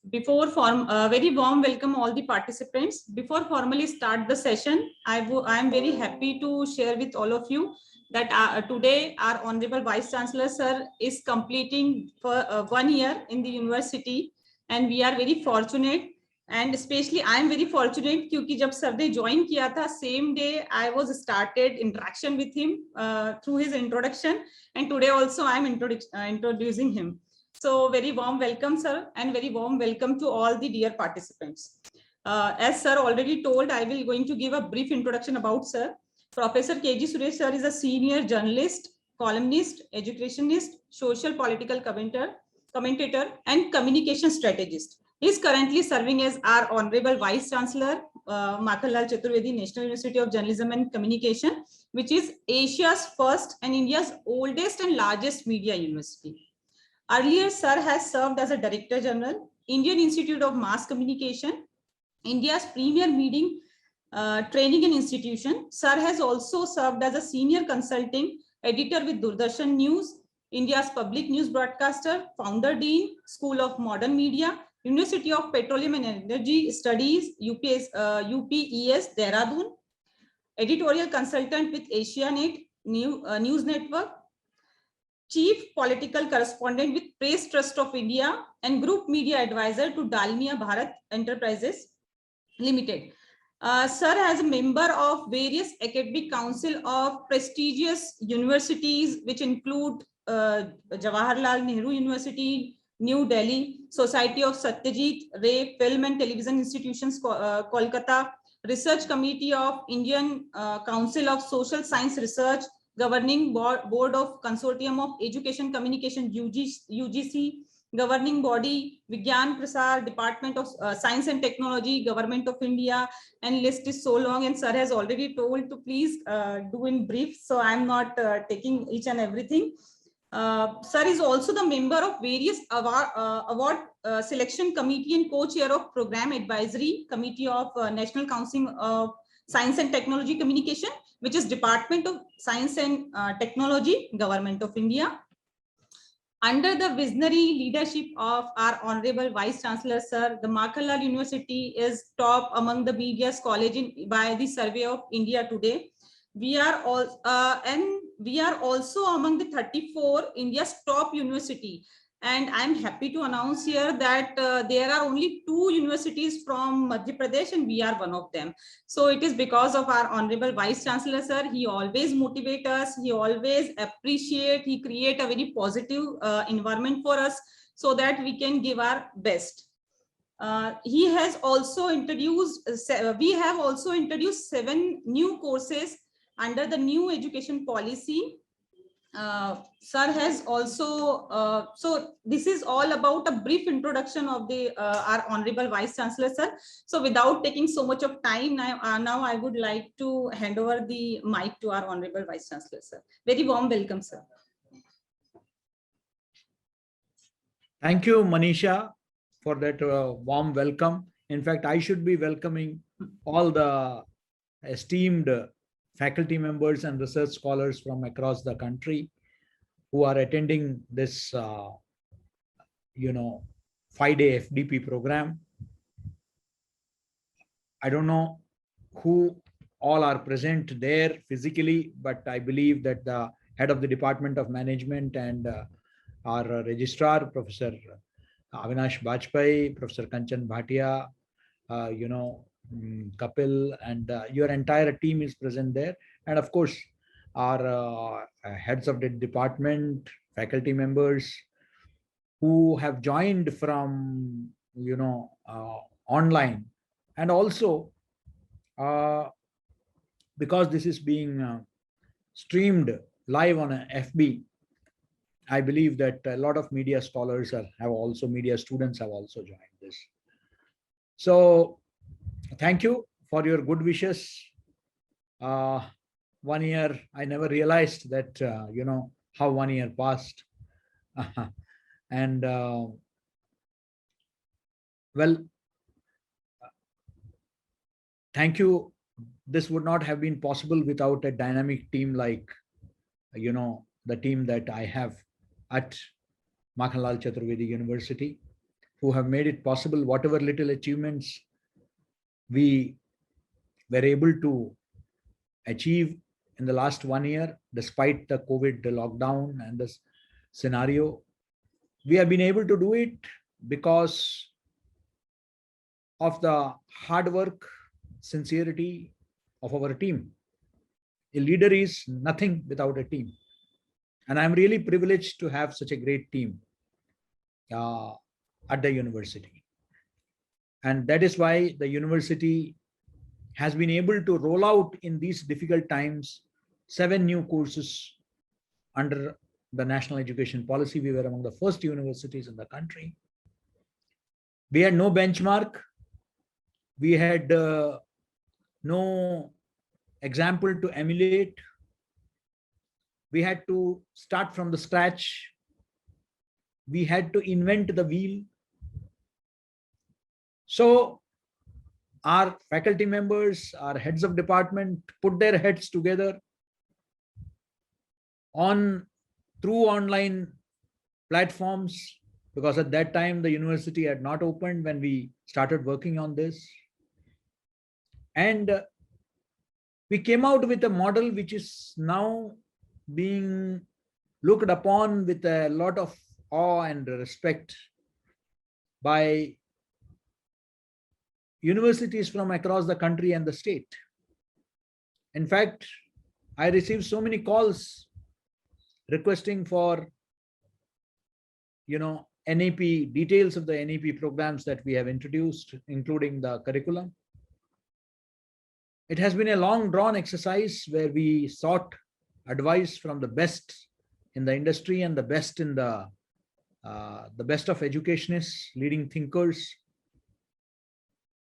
Very warm welcome all the participants. Before formally start the session, I am very happy to share with all of you that today our Honorable Vice Chancellor Sir is completing for 1 year in the university, and we are very fortunate. And especially I am very fortunate क्योंकि जब sir ने join किया था, same day I was started interaction with him through his introduction, and today also I am introducing him. So very warm welcome, sir, and very warm welcome to all the dear participants. As sir already told, I will going to give a brief introduction about sir. Professor K.G. Suresh sir is a senior journalist, columnist, educationist, social political commentator, and communication strategist. He is currently serving as our Honorable Vice Chancellor, Makhanlal Chaturvedi, National University of Journalism and Communication, which is Asia's first and India's oldest and largest media university. Earlier, sir has served as a Director General, Indian Institute of Mass Communication, India's premier meeting training and institution. Sir has also served as a senior consulting editor with Doordarshan News, India's public news broadcaster, founder dean, School of Modern Media, University of Petroleum and Energy Studies, UPES, Dehradun, editorial consultant with AsiaNet News Network, Chief Political Correspondent with Press Trust of India, and Group Media Advisor to Dalmia Bharat Enterprises Limited. Sir as a member of various academic council of prestigious universities, which include Jawaharlal Nehru University, New Delhi, Society of Satyajit Ray Film and Television Institutions, Kolkata, Research Committee of Indian Council of Social Science Research, Governing Board of Consortium of Education Communication, UGC, Governing Body, Vigyan Prasar, Department of Science and Technology, Government of India, and list is so long, and sir has already told to please do in brief, so I'm not taking each and everything. Sir is also the member of various award selection committee and co-chair of Program Advisory Committee of National Council of Science and Technology Communication, which is Department of Science and Technology, Government of India. Under the visionary leadership of our Honorable Vice Chancellor Sir, the Makhanlal University is top among the media's college by the Survey of India today. We are also among the 34 India's top university. And I'm happy to announce here that there are only 2 universities from Madhya Pradesh, and we are one of them. So it is because of our Honorable Vice Chancellor Sir. He always motivates us. He always appreciates. He creates a very positive environment for us so that we can give our best. He has also introduced, we have also introduced 7 new courses under the new education policy. Sir has also, so this is all about a brief introduction of the our Honorable Vice Chancellor Sir. So without taking so much of time, now I would like to hand over the mic to our Honorable Vice Chancellor Sir. Very warm welcome, sir. Thank you, Manisha, for that warm welcome. In fact, I should be welcoming all the esteemed faculty members and research scholars from across the country who are attending this, 5-day FDP program. I don't know who all are present there physically, but I believe that the head of the Department of Management and our registrar, Professor Avinash Bajpai, Professor Kanchan Bhatia, Kapil, and your entire team is present there. And of course, our heads of the department, faculty members who have joined from, online. And also, because this is being streamed live on a FB, I believe that a lot of media scholars media students have also joined this. So thank you for your good wishes. 1 year, I never realized that, how 1 year passed. And well, thank you. This would not have been possible without a dynamic team like, the team that I have at Makhanlal Chaturvedi University. who have made it possible. Whatever little achievements we were able to achieve in the last 1 year, despite the COVID lockdown and the scenario, we have been able to do it because of the hard work, sincerity of our team. A leader is nothing without a team. And I'm really privileged to have such a great team at the university. And that is why the university has been able to roll out in these difficult times 7 new courses under the national education policy. We were among the first universities in the country. We had no benchmark. We had no example to emulate. We had to start from the scratch. We had to invent the wheel. So our faculty members, our heads of department put their heads together through online platforms, because at that time the university had not opened when we started working on this. And we came out with a model which is now being looked upon with a lot of awe and respect by universities from across the country and the state. In fact, I received so many calls requesting for, NAP, details of the NAP programs that we have introduced, including the curriculum. It has been a long drawn exercise where we sought advice from the best in the industry and the best in the best of educationists, leading thinkers.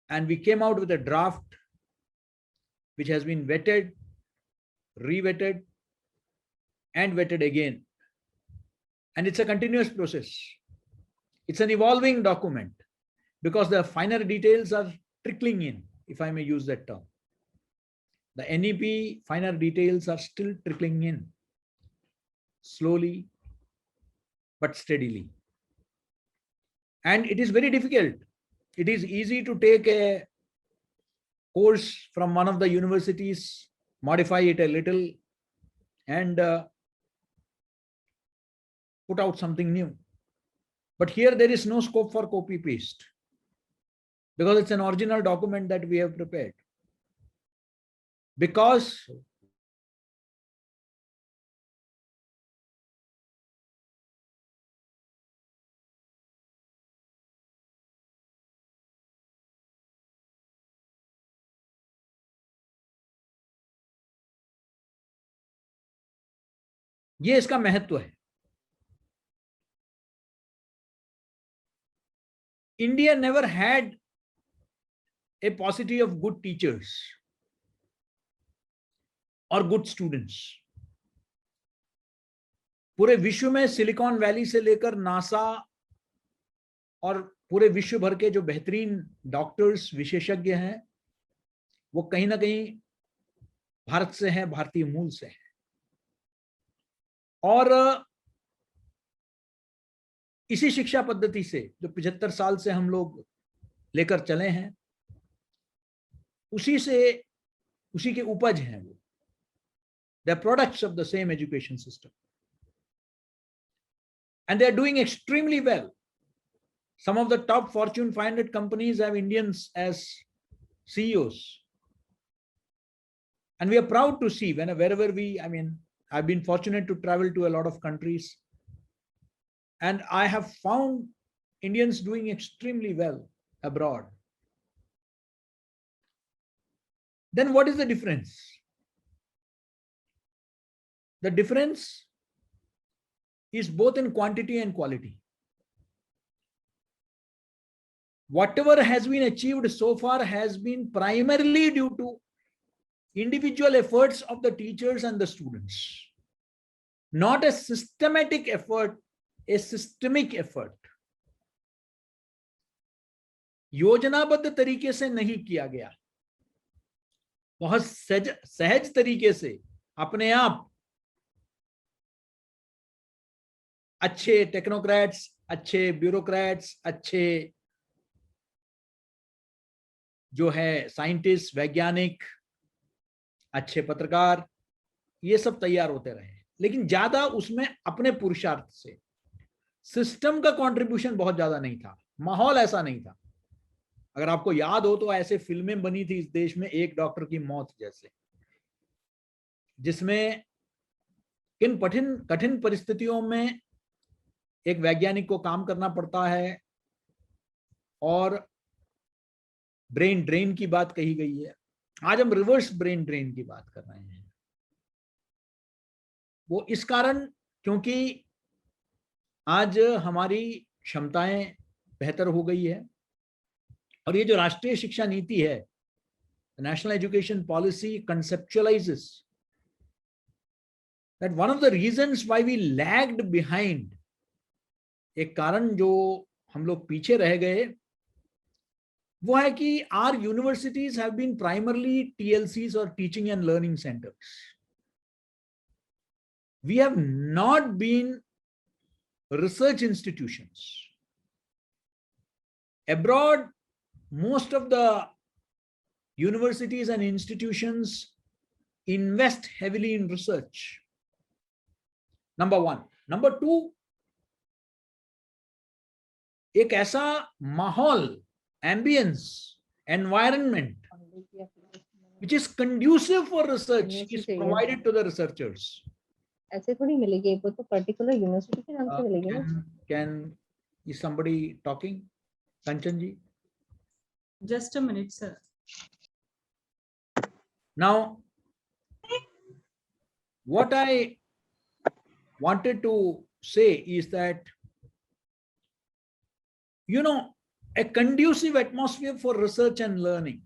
And we came out with a draft which has been vetted, re-vetted, and vetted again. And it's a continuous process. It's an evolving document because the finer details are trickling in, if I may use that term. The NEP finer details are still trickling in, slowly but steadily. And it is very difficult. It is easy to take a course from one of the universities, modify it a little, and put out something new. But here there is no scope for copy paste because it's an original document that we have prepared. Because ये इसका महत्व है. India never had a paucity of good teachers और good students. पूरे विश्व में silicon valley से लेकर नासा और पूरे विश्व भर के जो बेहतरीन डॉक्टर्स, विशेषज्ञ हैं, वो कहीं ना कहीं भारत से हैं, भारतीय मूल से हैं. और इसी शिक्षा पद्धति से जो 75 साल से हम लोग लेकर चले हैं, उसी के उपज हैं वो. They are products of the same education system. And they are doing extremely well. Some of the top Fortune 500 companies have Indians as CEOs. And we are proud to see wherever I've been fortunate to travel to a lot of countries. And I have found Indians doing extremely well abroad. Then what is the difference? The difference is both in quantity and quality. Whatever has been achieved so far has been primarily due to individual efforts of the teachers and the students, not a systematic effort, a systemic effort. योजनाबद्ध तरीके से नहीं किया गया, बहुत सहज तरीके से अपने आप अच्छे टेक्नोक्रेट्स, अच्छे ब्यूरोक्रेट्स, अच्छे जो है साइंटिस्ट, वैज्ञानिक, अच्छे पत्रकार, ये सब तैयार होते रहे, लेकिन ज्यादा उसमें अपने पुरुषार्थ से, सिस्टम का कंट्रीब्यूशन बहुत ज्यादा नहीं था, माहौल ऐसा नहीं था। अगर आपको याद हो तो ऐसे फिल्में बनी थी इस देश में, एक डॉक्टर की मौत जैसे, जिसमें किन कठिन कठिन परिस्थितियों में एक वैज्ञानिक को काम करना पड़ता है, और ब्रेन ड्रेन की बात कही गई है। आज हम रिवर्स ब्रेन ड्रेन की बात कर रहे हैं। वो इस कारण, क्योंकि आज हमारी क्षमताएं बेहतर हो गई है, और ये जो राष्ट्रीय शिक्षा नीति है, national education policy conceptualizes that one of the reasons why we lagged behind, एक कारण जो हम लोग पीछे रह गए, वो है कि our universities have been primarily TLCs or teaching and learning centers. We have not been research institutions. Abroad, most of the universities and institutions invest heavily in research. Number one. Number two, एक ऐसा माहौल, ambience, environment which is conducive for research is provided to the researchers. ऐसे थोड़ी मिलेगी, वो तो particular university के नाम से मिलेगी ना। Can is somebody talking? Kanchan ji? Just a minute, sir. Now, what I wanted to say is that, you know, a conducive atmosphere for research and learning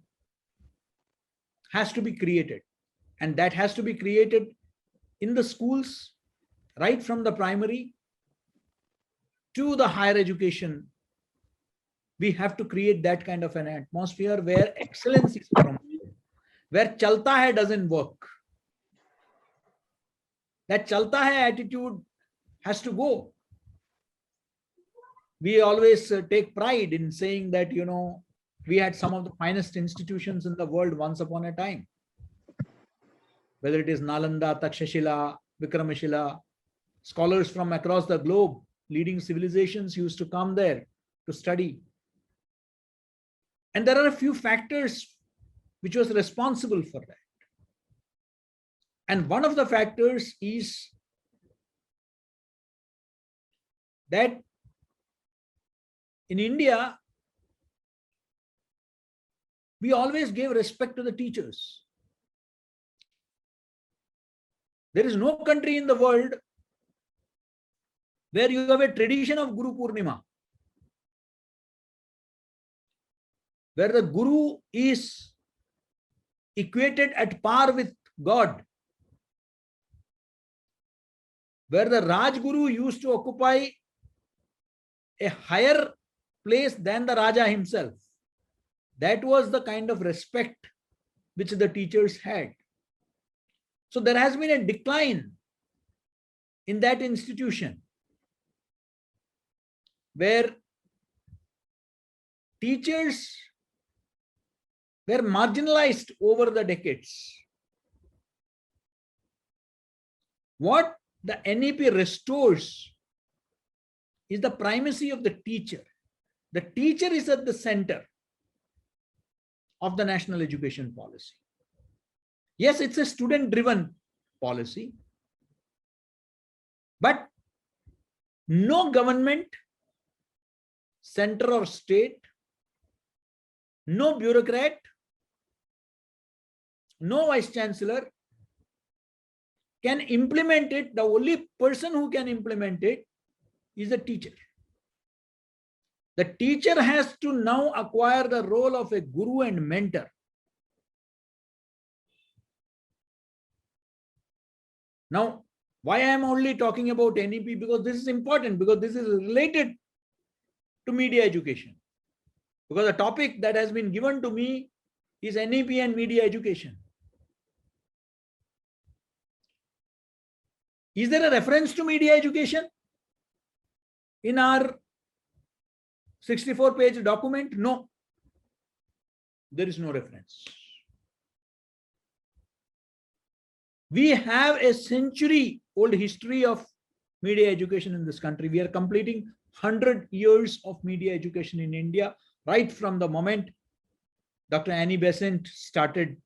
has to be created, and that has to be created in the schools, right from the primary to the higher education. We have to create that kind of an atmosphere where excellence is promoted, where chalta hai doesn't work. That chalta hai attitude has to go. We always take pride in saying that, you know, we had some of the finest institutions in the world once upon a time. Whether it is Nalanda, Takshashila, Vikramashila, scholars from across the globe, leading civilizations used to come there to study. And there are a few factors which was responsible for that. And one of the factors is that in India, we always gave respect to the teachers. There is no country in the world where you have a tradition of Guru Purnima, where the Guru is equated at par with God, where the Rajguru used to occupy a higher place than the Raja himself. That was the kind of respect which the teachers had. So there has been a decline in that institution, where teachers were marginalized over the decades. What the NEP restores is the primacy of the teacher. The teacher is at the center of the national education policy. Yes, it's a student-driven policy, but no government, center or state, no bureaucrat, no vice chancellor can implement it. The only person who can implement it is the teacher. The teacher has to now acquire the role of a guru and mentor. Now, why I am only talking about NEP? Because this is important, because this is related to media education. Because the topic that has been given to me is NEP and media education. Is there a reference to media education in our 64-page document? No. There is no reference. We have a century-old history of media education in this country. We are completing 100 years of media education in India, right from the moment Dr. Annie Besant started,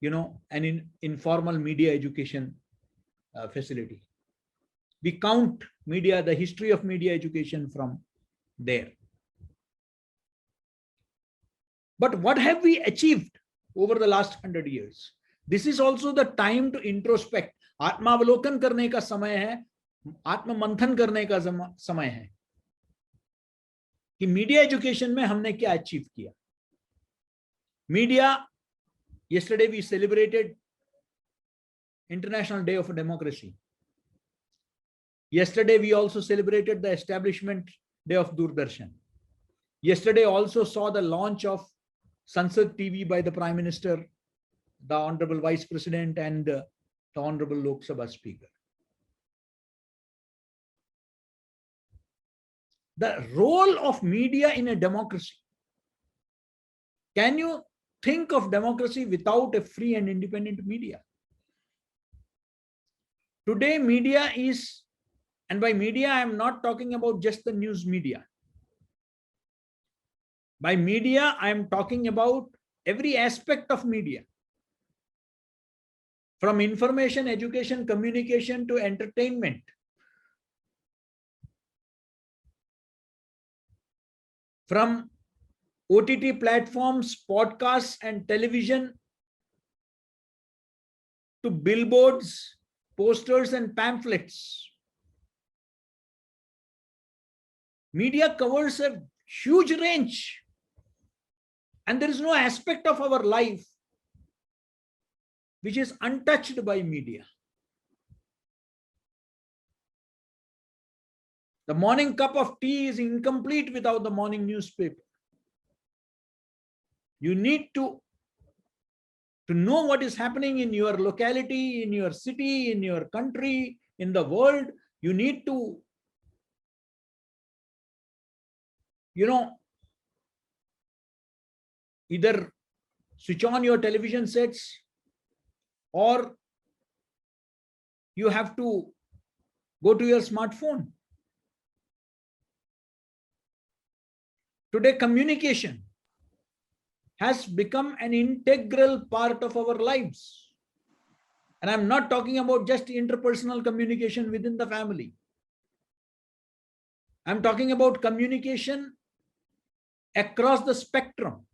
an informal media education facility. We count media, the history of media education from there. But what have we achieved over the last 100 years? This is also the time to introspect. आत्मावलोकन करने का समय है, आत्ममंथन करने का समय है कि media education में हमने क्या अचीव किया. Media, yesterday we celebrated International Day of Democracy. Yesterday we also celebrated the establishment day of Doordarshan. Yesterday also saw the launch of Sansad TV by the Prime Minister, the Honorable Vice President, and the Honorable Lok Sabha Speaker. The role of media in a democracy. Can you think of democracy without a free and independent media? Today, media is, and by media, I am not talking about just the news media. By media, I am talking about every aspect of media. From information, education, communication to entertainment. From OTT platforms, podcasts, and television to billboards, posters, and pamphlets. Media covers a huge range, and there is no aspect of our life which is untouched by media. The morning cup of tea is incomplete without the morning newspaper. You need to know what is happening in your locality, in your city, in your country, in the world. You need to, either switch on your television sets, or you have to go to your smartphone. Today, communication has become an integral part of our lives. And I'm not talking about just interpersonal communication within the family. I'm talking about communication across the spectrum.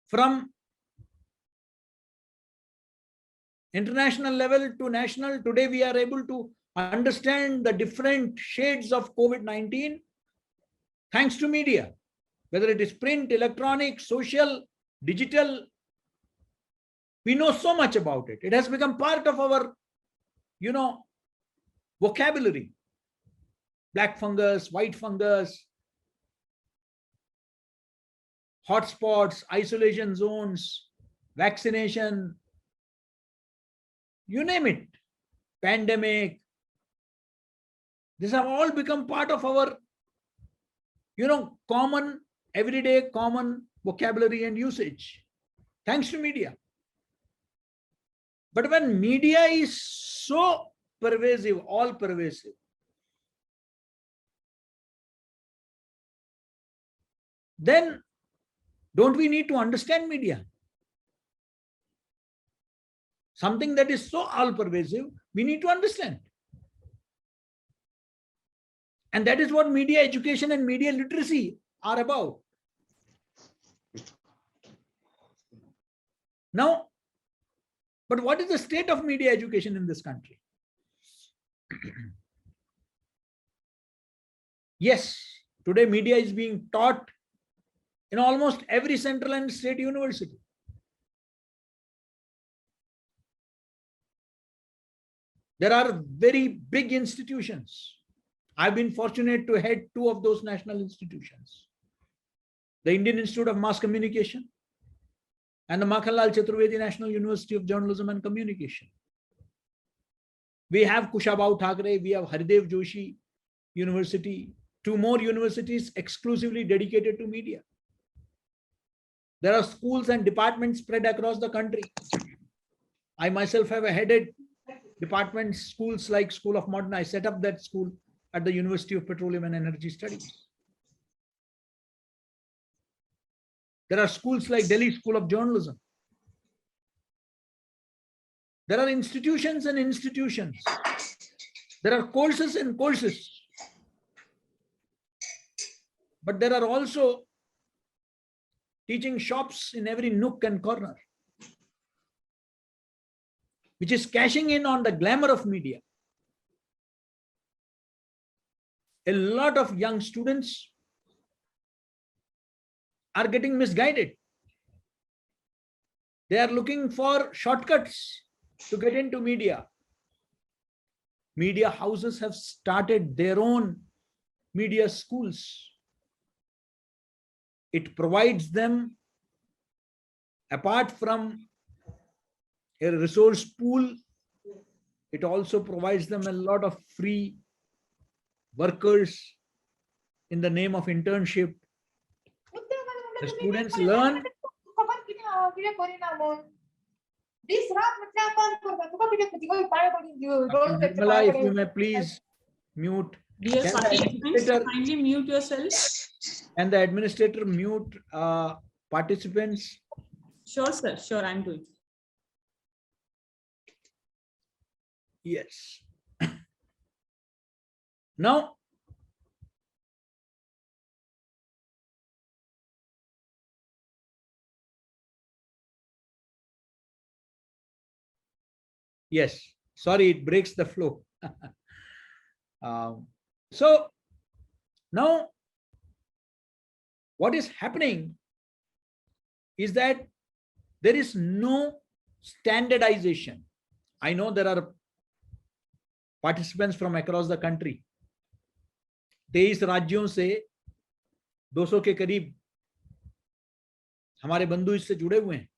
From international level to national, today we are able to understand the different shades of COVID-19 thanks to media, whether it is print, electronic, social, digital. We know so much about it. It has become part of our, vocabulary. Black fungus, white fungus, hotspots, isolation zones, vaccination, you name it, pandemic. These have all become part of our, common, everyday common vocabulary and usage, thanks to media. But when media is so pervasive, all pervasive, then don't we need to understand media? Something that is so all pervasive, we need to understand. And that is what media education and media literacy are about. Now, but what is the state of media education in this country? Yes, today media is being taught in almost every central and state university. There are very big institutions. I've been fortunate to head two of those national institutions. The Indian Institute of Mass Communication and the Makhanlal Chaturvedi National University of Journalism and Communication. We have Kushabao Thakre, we have Haridev Joshi, university, 2 more universities exclusively dedicated to media. There are schools and departments spread across the country. I myself have headed departments, schools like School of Modern. I set up that school at the University of Petroleum and Energy Studies. There are schools like Delhi School of Journalism. There are institutions and institutions. There are courses and courses. But there are also teaching shops in every nook and corner, which is cashing in on the glamour of media. A lot of young students are getting misguided. They are looking for shortcuts to get into media. Media houses have started their own media schools. It provides them, apart from a resource pool, it also provides them a lot of free workers in the name of internship. The students learn. Nirmala, if you may please mute. Dear Can the participants, administrator- kindly mute yourself. And the administrator mute participants. Sure, sir. Sure, I'm doing. Yes. Now, yes, sorry, it breaks the flow. So now what is happening is that there is no standardization. I know there are participants from across the country. 23 राज्यों से 200 के करीब हमारे बंधु इससे जुड़े हुए हैं.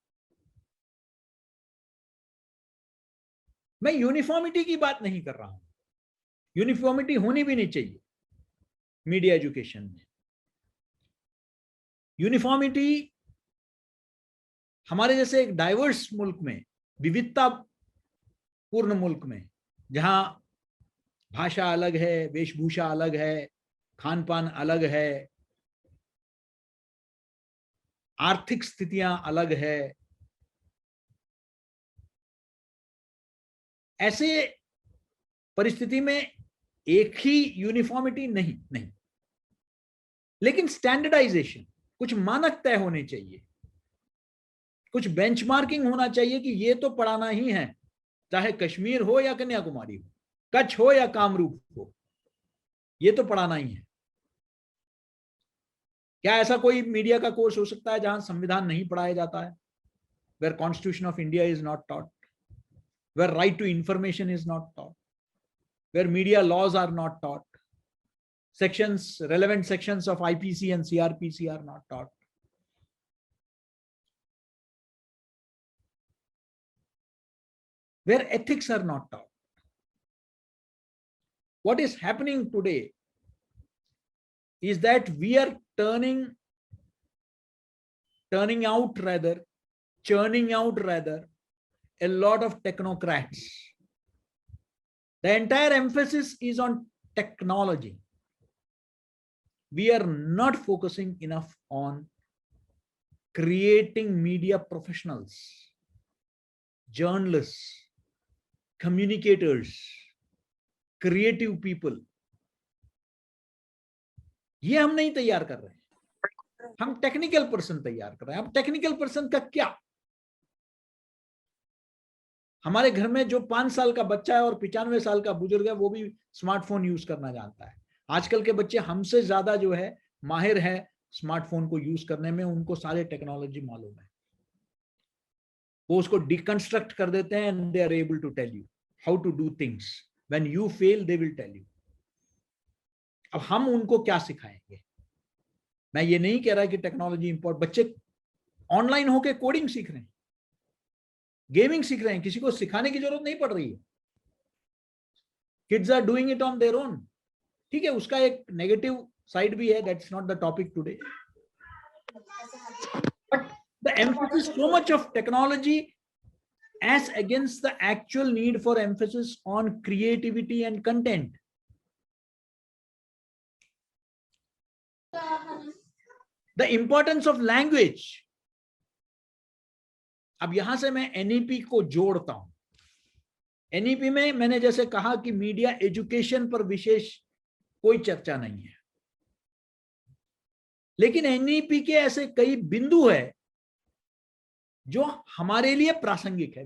मैं यूनिफॉर्मिटी की बात नहीं कर रहा हूं. यूनिफॉर्मिटी होनी भी नहीं चाहिए मीडिया एजुकेशन में. यूनिफॉर्मिटी हमारे जैसे एक डाइवर्स मुल्क में, विविधता पूर्ण मुल्क में, जहां भाषा अलग है, वेशभूषा अलग है, खान पान अलग है, आर्थिक स्थितियां अलग है, ऐसे परिस्थिति में एक ही यूनिफॉर्मिटी नहीं, लेकिन स्टैंडर्डाइजेशन, कुछ मानक तय होने चाहिए, कुछ बेंचमार्किंग होना चाहिए कि ये तो पढ़ाना ही है, चाहे कश्मीर हो या कन्याकुमारी हो, कच्छ हो या कामरूप हो, ये तो पढ़ाना ही है. क्या ऐसा कोई मीडिया का कोर्स हो सकता है जहां संविधान नहीं पढ़ाया जाता है? Where Constitution of India is not taught, where right to information is not taught, where media laws are not taught, relevant sections of IPC and CRPC are not taught. Where ethics are not taught. What is happening today is that we are churning out a lot of technocrats. The entire emphasis is on technology. We are not focusing enough on creating media professionals, journalists, communicators, creative people. ये हम नहीं तैयार कर रहे हैं, हम technical person तैयार कर रहे हैं. अब टेक्निकल पर्सन का क्या? हमारे घर में जो 5 साल का बच्चा है और 95 साल का बुजुर्ग है, वो भी स्मार्टफोन यूज करना जानता है. आजकल के बच्चे हमसे ज्यादा जो है माहिर है स्मार्टफोन को यूज करने में. उनको सारे टेक्नोलॉजी मालूम है, वो उसको डिकंस्ट्रक्ट कर देते हैं and they are able to tell you how to do things. When you fail they will tell you. अब हम उनको क्या सिखाएंगे? मैं ये नहीं कह रहा कि टेक्नोलॉजी इंपॉर्टेंट. बच्चे ऑनलाइन होके कोडिंग सीख रहे हैं, गेमिंग सीख रहे हैं, किसी को सिखाने की जरूरत नहीं पड़ रही है. Kids are doing it on their own. ठीक है, उसका एक नेगेटिव साइड भी है, that's not the topic today, but the emphasis so much of technology as against the actual need for emphasis on creativity and content. The importance of language. अब यहां से मैं एनईपी को जोड़ता हूं. एनईपी में मैंने जैसे कहा कि मीडिया एजुकेशन पर विशेष कोई चर्चा नहीं है, लेकिन एनईपी के ऐसे कई बिंदु है जो हमारे लिए प्रासंगिक है,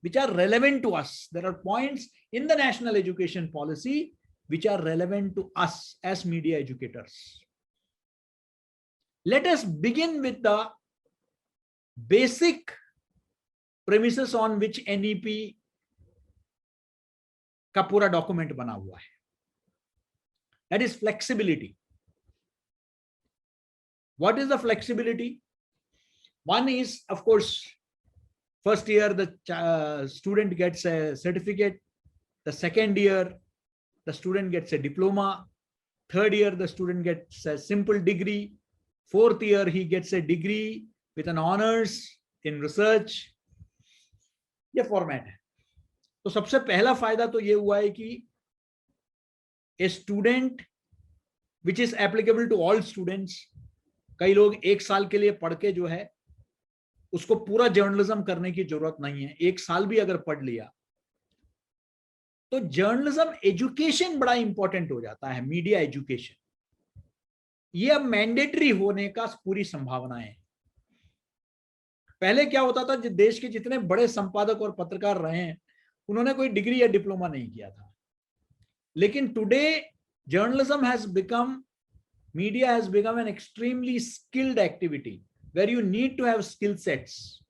which are relevant to us. There are points in the national education policy which are relevant to us as media educators. Let us begin with the basic premises on which NEP का पूरा document बना हुआ है. That is flexibility. What is the flexibility? One is, of course, first year the student gets a certificate, the second year the student gets a diploma, third year the student gets a simple degree, fourth year he gets a degree with an honors in research. ये format है. तो सबसे पहला फायदा तो ये हुआ है कि a student which is applicable to all students, कई लोग एक साल के लिए पढ़ के जो है उसको पूरा जर्नलिज्म करने की जरूरत नहीं है. एक साल भी अगर पढ़ लिया तो जर्नलिज्म एजुकेशन बड़ा इंपॉर्टेंट हो जाता है, मीडिया एजुकेशन. ये अब मैंडेटरी होने का पूरी संभावना है. पहले क्या होता था, देश के जितने बड़े संपादक और पत्रकार रहे हैं उन्होंने कोई डिग्री या डिप्लोमा नहीं किया था. लेकिन today journalism has become, media has become an extremely skilled activity where you need to have skill sets.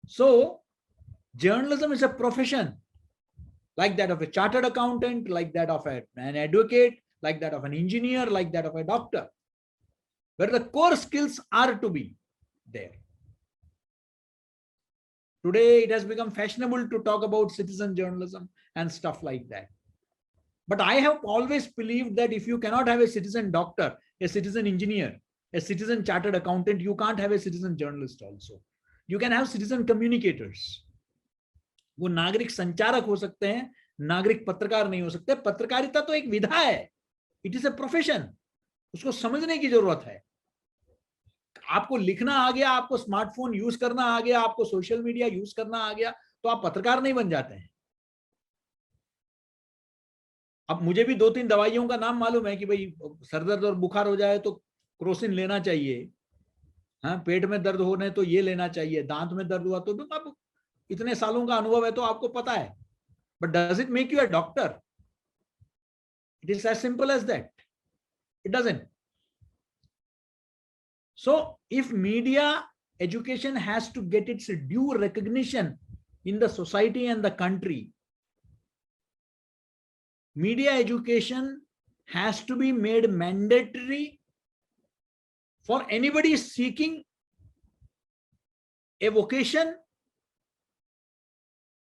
So journalism is a profession like that of a chartered accountant, like that of an advocate, like that of an engineer, like that of a doctor, where the core skills are to be there. Today it has become fashionable to talk about citizen journalism and stuff like that. But I have always believed that if you cannot have a citizen doctor, a citizen engineer, a citizen chartered accountant, you can't have a citizen journalist also. You can have citizen communicators. वो नागरिक संचारक हो सकते हैं, नागरिक पत्रकार नहीं हो सकते. पत्रकारिता तो एक विधा है, इट इज ए प्रोफेशन. उसको समझने की जरूरत है. आपको लिखना आ गया, आपको स्मार्टफोन यूज करना आ गया, आपको सोशल मीडिया यूज करना आ गया, तो आप पत्रकार नहीं बन जाते हैं. अब मुझे भी 2-3 दवाइयों का नाम मालूम है कि भाई सरदर्द और बुखार हो जाए तो क्रोसिन लेना चाहिए, हाँ, पेट में दर्द होने तो ये लेना चाहिए, दांत में दर्द हुआ तो अब इतने सालों का अनुभव है तो आपको पता है. But does it make you a doctor? It is as simple as that. It doesn't. So if media education has to get its due recognition in the society and the country, media education has to be made mandatory for anybody seeking a vocation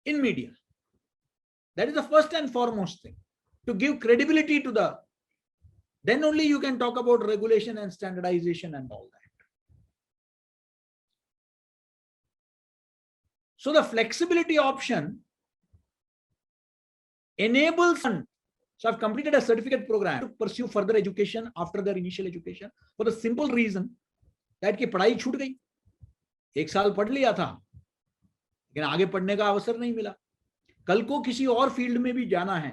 in media. That is the first and foremost thing, to give credibility to the, then only you can talk about regulation and standardization and all that. So the flexibility option enables, so I've completed a certificate program to pursue further education after their initial education for the simple reason that कि पढ़ाई छूट गई. एक साल पढ़ लिया था लेकिन आगे पढ़ने का अवसर नहीं मिला. कल को किसी और फील्ड में भी जाना है,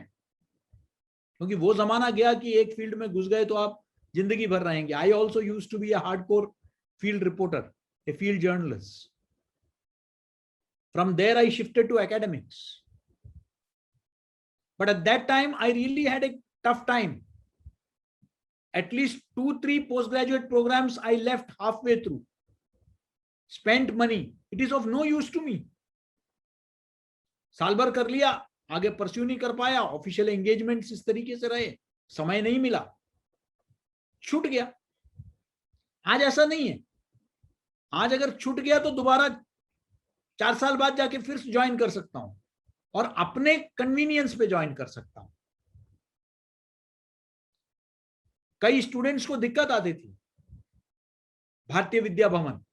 क्योंकि वो जमाना गया कि एक फील्ड में घुस गए तो आप जिंदगी भर रहेंगे. I also used to be a hardcore field reporter, a field journalist. From there I shifted to academics. But at that time I really had a tough time. At least 2-3 postgraduate programs I left halfway through. Spent money. It is of no use to me. साल भर कर लिया, आगे pursue नहीं कर पाया, official engagements इस तरीके से रहे, समय नहीं मिला, छूट गया. आज ऐसा नहीं है. आज अगर छूट गया तो दोबारा 4 साल बाद जाके फिर ज्वाइन कर सकता हूं. और अपने कन्वीनियंस पे ज्वाइन कर सकता हूं। कई स्टूडेंट्स को दिक्कत आती थी। Bharatiya Vidya Bhavan,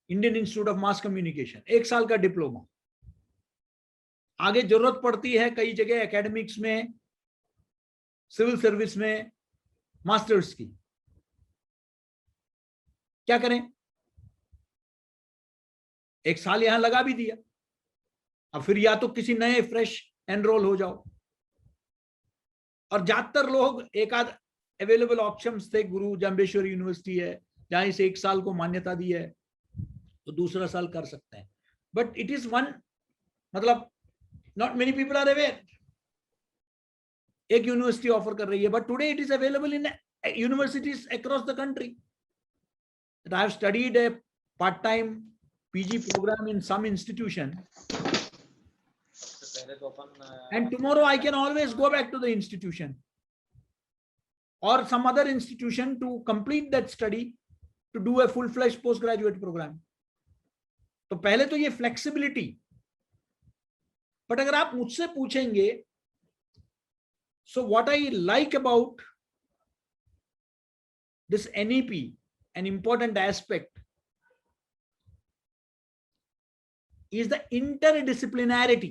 Indian institute of mass communication, 1 साल का डिप्लोमा, आगे जरूरत पड़ती है कई जगह एकेडमिक्स में, सिविल सर्विस में मास्टर्स की, क्या करें? 1 साल यहां लगा भी दिया, अब फिर या तो किसी नए फ्रेश एनरोल हो जाओ। और ज्यादातर लोग, एक आध अवेलेबल ऑप्शंस थे, गुरु जाम्बेश्वर यूनिवर्सिटी है जहां इसे 1 साल को मान्यता दी है, तो दूसरा साल कर सकते हैं। बट इट इज वन, मतलब not many people are aware. एक यूनिवर्सिटी ऑफर कर रही है, but today it is available in universities across the country. I have studied a part-time PG program in some institution, and tomorrow I can always go back to the institution or some other institution to complete that study, to do a full-fledged postgraduate program. तो पहले तो ये flexibility, but अगर आप मुझसे पूछेंगे, so what I like about this NEP, an important aspect, is the interdisciplinarity.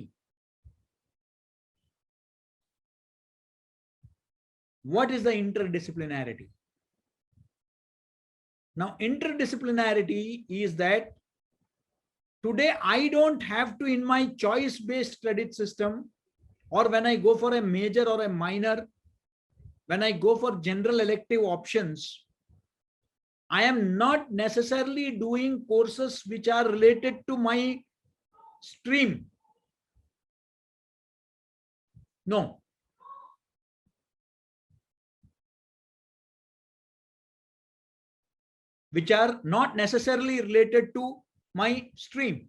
What is the interdisciplinarity? Now, interdisciplinarity is that today I don't have to, in my choice-based credit system, or when I go for a major or a minor, when I go for general elective options, I am not necessarily doing courses which are related to my stream. No. Which are not necessarily related to my stream.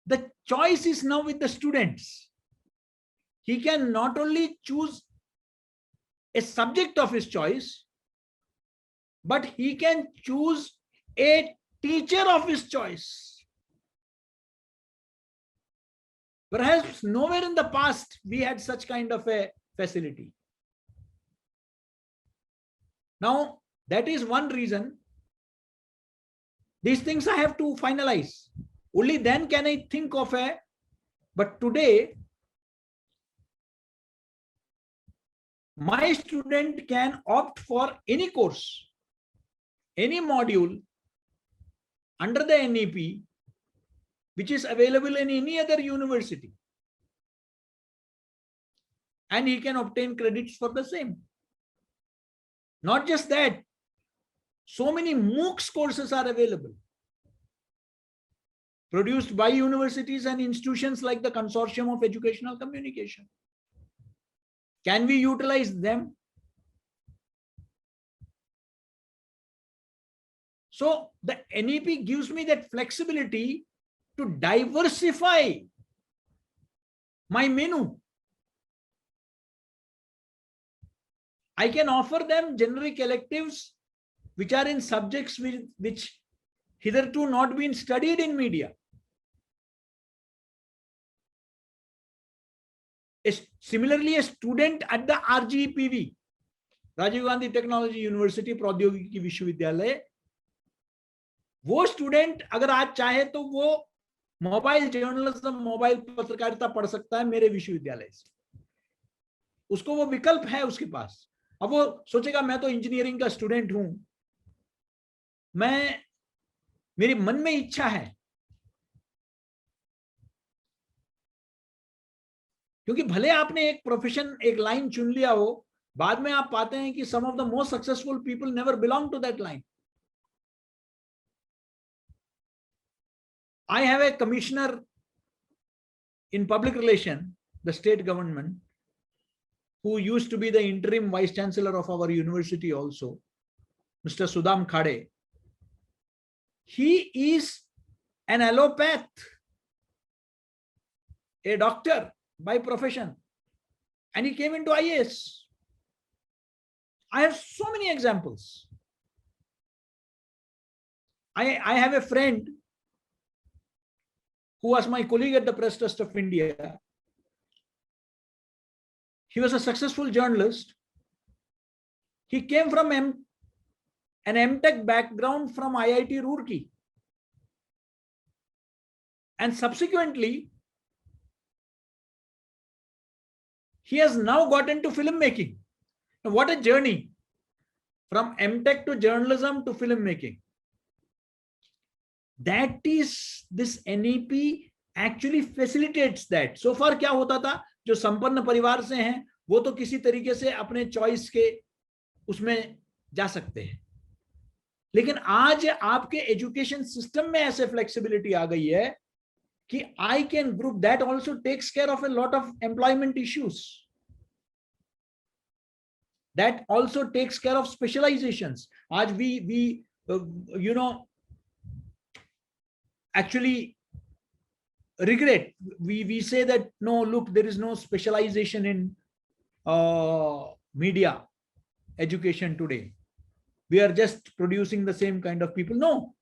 The choice is now with the students. He can not only choose a subject of his choice, but he can choose a teacher of his choice. Perhaps nowhere in the past we had such kind of a facility. Now, that is one reason. These things I have to finalize. Only then can I think of a, but today, my student can opt for any course, any module under the NEP, which is available in any other university. And he can obtain credits for the same. Not just that, so many MOOCs courses are available, produced by universities and institutions like the Consortium of Educational Communication. Can we utilize them? So the NEP gives me that flexibility to diversify my menu. I can offer them generic electives which are in subjects which hitherto not been studied in media. Similarly, a student at the RGPV, Rajiv Gandhi technology university प्रौद्योगिकी विश्वविद्यालय, वो student अगर आज चाहे तो वो mobile journalism, mobile पत्रकारिता पढ़ सकता है मेरे विश्वविद्यालय से। उसको वो विकल्प है उसके पास। अब वो सोचेगा मैं तो इंजीनियरिंग का स्टूडेंट हूं, मेरे मन में इच्छा है, क्योंकि भले आपने एक प्रोफेशन, एक लाइन चुन लिया हो, बाद में आप पाते हैं कि some of the most successful people never belong to that line. I have a commissioner in public relation, the state government, who used to be the interim vice chancellor of our university also, Mr. Sudham Khade. He is an allopath, a doctor by profession, and he came into IAS. I have so many examples. I have a friend who was my colleague at the Press Trust of India. He was a successful journalist. He came from an MTech background from IIT Roorkee. And subsequently, he has now got into filmmaking. Now, what a journey from MTech to journalism to filmmaking. That is, this NEP actually facilitates that. So far क्या होता था, जो संपन्न परिवार से हैं वो तो किसी तरीके से अपने चॉइस के उसमें जा सकते हैं, लेकिन आज आपके एजुकेशन सिस्टम में ऐसे फ्लेक्सिबिलिटी आ गई है कि I can group that also takes care of a lot of employment issues, that also takes care of specializations. Aaj we you know, actually regret, we say that no, look, there is no specialization in media education today, we are just producing the same kind of people. No,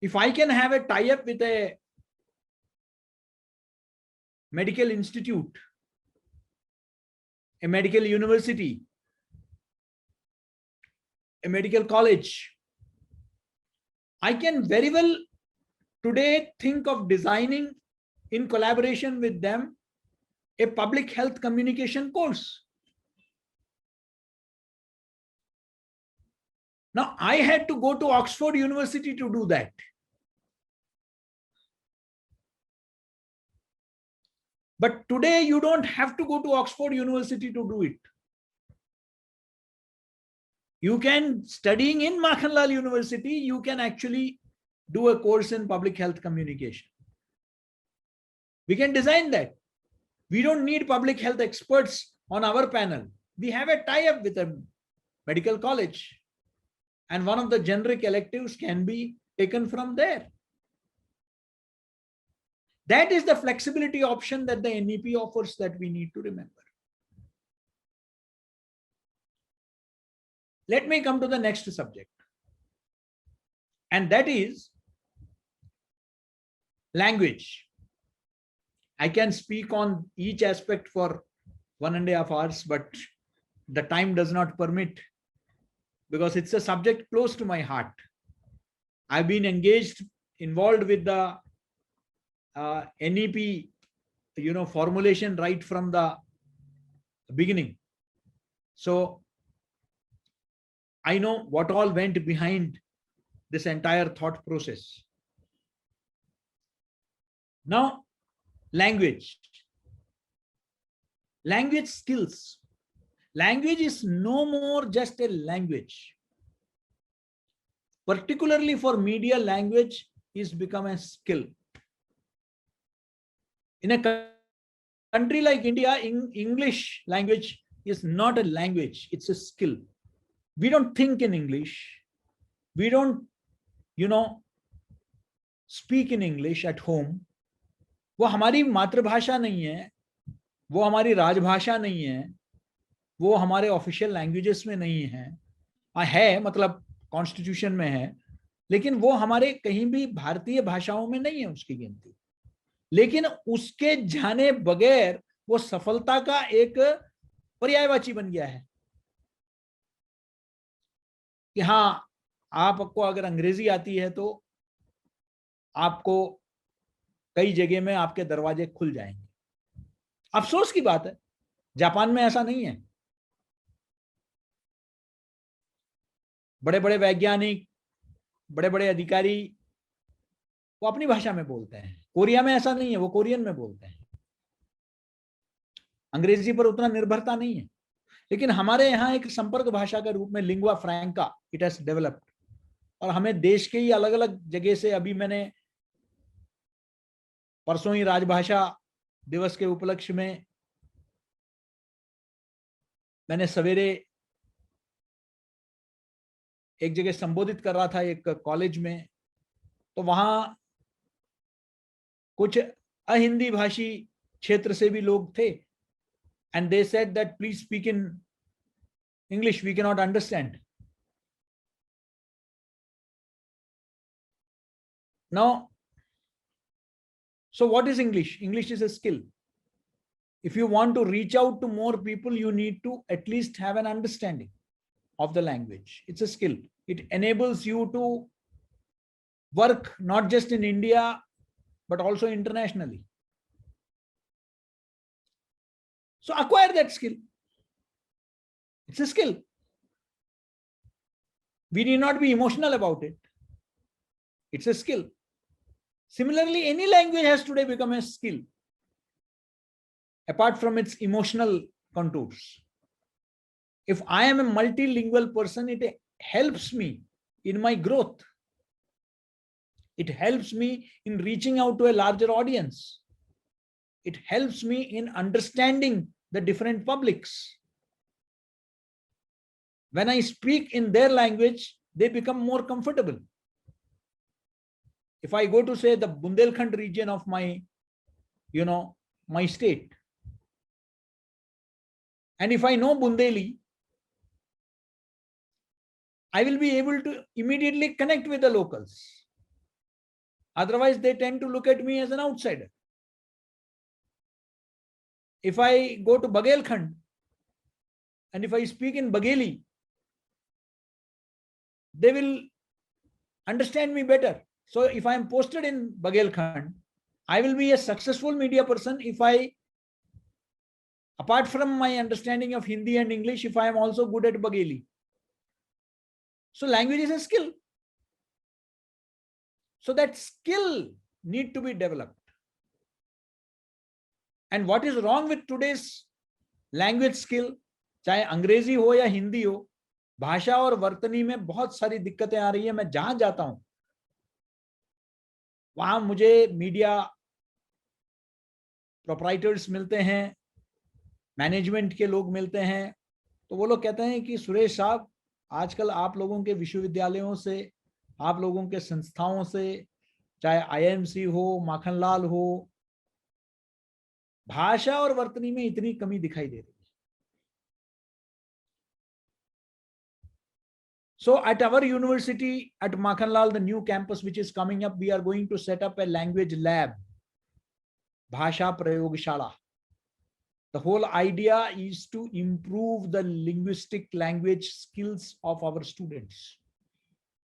if I can have a tie-up with a medical institute, a medical university, a medical college, I can very well today think of designing in collaboration with them a public health communication course. Now, I had to go to Oxford University to do that. But today you don't have to go to Oxford University to do it. You can, studying in Makhanlal University, you can actually do a course in public health communication. We can design that. We don't need public health experts on our panel. We have a tie-up with a medical college, and one of the generic electives can be taken from there. That is the flexibility option that the NEP offers that we need to remember. Let me come to the next subject, and that is language. I can speak on each aspect for 1.5 hours, but the time does not permit, because it's a subject close to my heart. I've been involved with the NEP, formulation right from the beginning. So I know what all went behind this entire thought process. Now, language skills. Language is no more just a language. Particularly for media, language is become a skill. In a country like India, English language is not a language, it's a skill. We don't think in English. We don't, speak in English at home. वो हमारी मातृभाषा नहीं है, वो हमारी राजभाषा नहीं है, वो हमारे ऑफिशियल लैंग्वेजेस में नहीं है, मतलब कॉन्स्टिट्यूशन में है, लेकिन वो हमारे कहीं भी भारतीय भाषाओं में नहीं है उसकी गिनती। लेकिन उसके जाने बगैर वो सफलता का एक पर्यायवाची बन गया है कि हाँ, आपको अगर अंग्रेजी आती है तो आपको कई जगह में आपके दरवाजे खुल जाएंगे। अफसोस की बात है, जापान में ऐसा नहीं है। बड़े बड़े वैज्ञानिक, बड़े बड़े अधिकारी वो अपनी भाषा में बोलते हैं। कोरिया में ऐसा नहीं है, वो कोरियन में बोलते हैं। अंग्रेजी पर उतना निर्भरता नहीं है, लेकिन हमारे यहाँ एक संपर्क भाषा के रूप में लिंगुआ फ्रैंका इट हैज डेवलप्ड, और हमें देश के ही अलग अलग जगह से, अभी मैंने परसों ही राजभाषा दिवस के उपलक्ष्य में मैंने सवेरे एक जगह संबोधित कर रहा था एक कॉलेज में, तो वहां कुछ अहिंदी भाषी क्षेत्र से भी लोग थे, and they said that please speak in English, we can not understand. Now, so what is English? English is a skill. If you want to reach out to more people, you need to at least have an understanding of the language. It's a skill. It enables you to work not just in India, but also internationally. So acquire that skill. It's a skill. We need not be emotional about it. It's a skill. Similarly, any language has today become a skill, apart from its emotional contours. If I am a multilingual person, it helps me in my growth. It helps me in reaching out to a larger audience. It helps me in understanding the different publics. When I speak in their language, they become more comfortable. If I go to, say, the Bundelkhand region of my, my state, and if I know Bundeli, I will be able to immediately connect with the locals. Otherwise, they tend to look at me as an outsider. If I go to Bagelkhand and if I speak in Bagheli, they will understand me better. So if I am posted in Bagelkhand, I will be a successful media person if I, apart from my understanding of Hindi and English, if I am also good at Bagheli. So language is a skill. So that skill need to be developed. And what is wrong with today's language skill, चाहे अंग्रेजी हो या हिंदी हो, भाषा और वर्तनी में बहुत सारी दिक्कतें आ रही है. मैं जहां जाता हूं वहां मुझे मीडिया प्रोप्राइटर्स मिलते हैं, मैनेजमेंट के लोग मिलते हैं, तो वो लोग कहते हैं कि सुरेश साहब, आजकल आप लोगों के विश्वविद्यालयों से, आप लोगों के संस्थाओं से, चाहे आईएमसी हो, माखनलाल हो, भाषा और वर्तनी में इतनी कमी दिखाई दे रही है. So at our university at Makhanlal, the new campus which is coming up, we are going to set up a language lab, Bhasha Prayogshala. The whole idea is to improve the linguistic language skills of our students.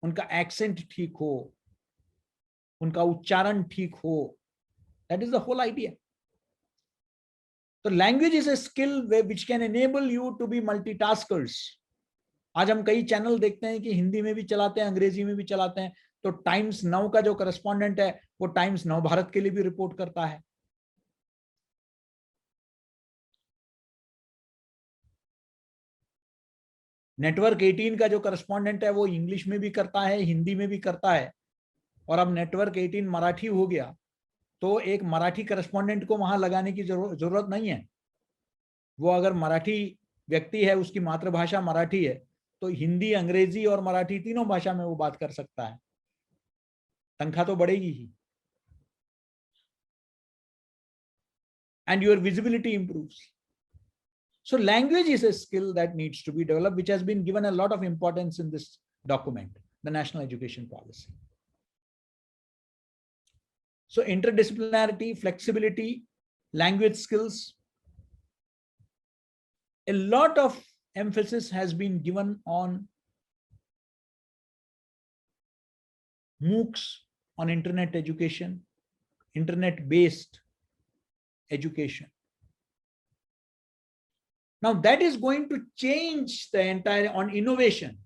उनका accent ठीक हो, उनका उच्चारण ठीक हो. That is the whole idea. So language is a skill which can enable you to be multitaskers. आज हम कई चैनल देखते हैं कि हिंदी में भी चलाते हैं, अंग्रेजी में भी चलाते हैं. तो टाइम्स नाउ का जो करस्पॉन्डेंट है वो टाइम्स नाउ भारत के लिए भी रिपोर्ट करता है. नेटवर्क 18 का जो करस्पॉन्डेंट है वो इंग्लिश में भी करता है, हिंदी में भी करता है. और अब नेटवर्क 18 मराठी हो गया तो एक मराठी करस्पॉन्डेंट को वहां लगाने की जरूरत नहीं है. वो अगर मराठी व्यक्ति है, उसकी मातृभाषा मराठी है, तो हिंदी, अंग्रेजी और मराठी तीनों भाषा में वो बात कर सकता है. तनख्वाह तो बढ़ेगी ही. And your visibility improves. So language is a skill that needs to be developed, which has been given a lot of importance in this document, the National Education Policy. So interdisciplinarity, flexibility, language skills, a lot of emphasis has been given on MOOCs, on internet education, internet-based education. Now that is going to change the entire, on innovation.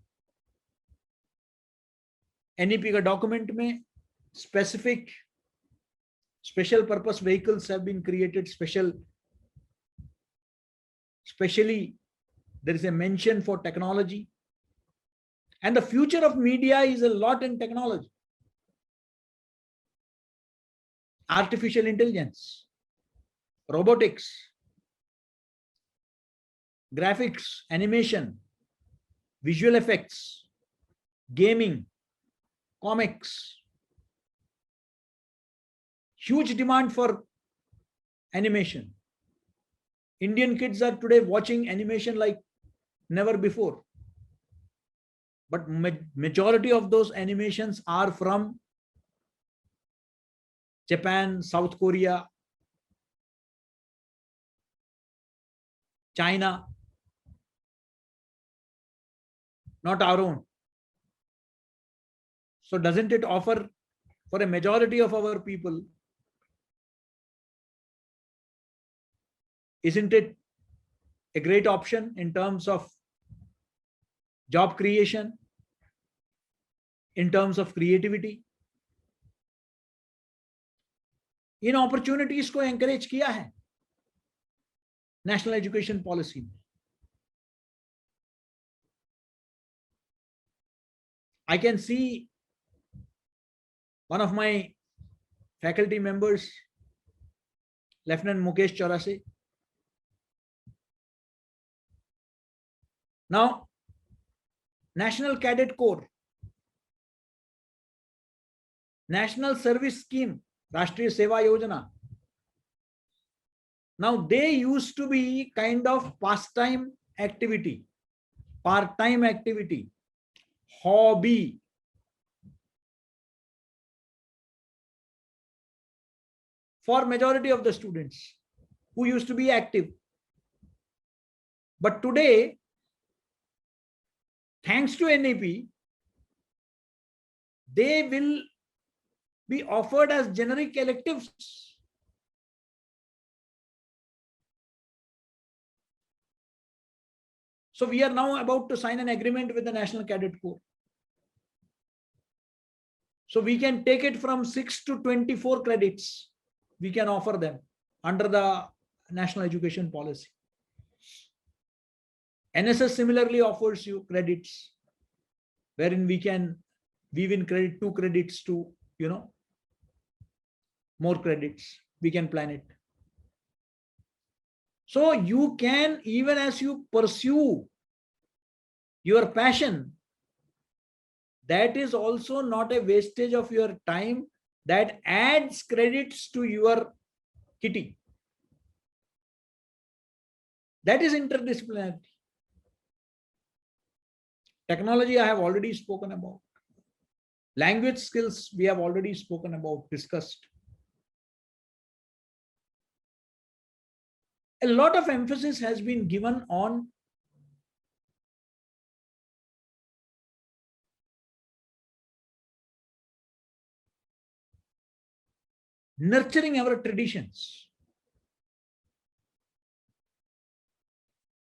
NEP का document में specific special purpose vehicles have been created, especially there is a mention for technology, and the future of media is a lot in technology. Artificial intelligence, robotics, graphics, animation, visual effects, gaming, comics. Huge demand for animation. Indian kids are today watching animation like never before. But majority of those animations are from Japan, South Korea, China, not our own. So doesn't it offer for a majority of our people? Isn't it a great option in terms of job creation, in terms of creativity? In opportunities को encourage किया है national education policy में. I can see one of my faculty members, Lieutenant Mukesh Chaurase. Now, National Cadet Corps, National Service Scheme, Rashtriya Seva Yojana. Now, they used to be kind of pastime activity, part-time activity, hobby. For majority of the students who used to be active. But today, thanks to NEP, they will be offered as generic electives. So we are now about to sign an agreement with the National Cadet Corps. So we can take it from 6 to 24 credits. We can offer them under the National Education Policy. NSS similarly offers you credits, wherein we can weave in credit 2 credits to, more credits. We can plan it. So you can, even as you pursue your passion, that is also not a wastage of your time. That adds credits to your kitty. That is interdisciplinarity. Technology, I have already spoken about. Language skills, we have already spoken about, discussed. A lot of emphasis has been given on nurturing our traditions.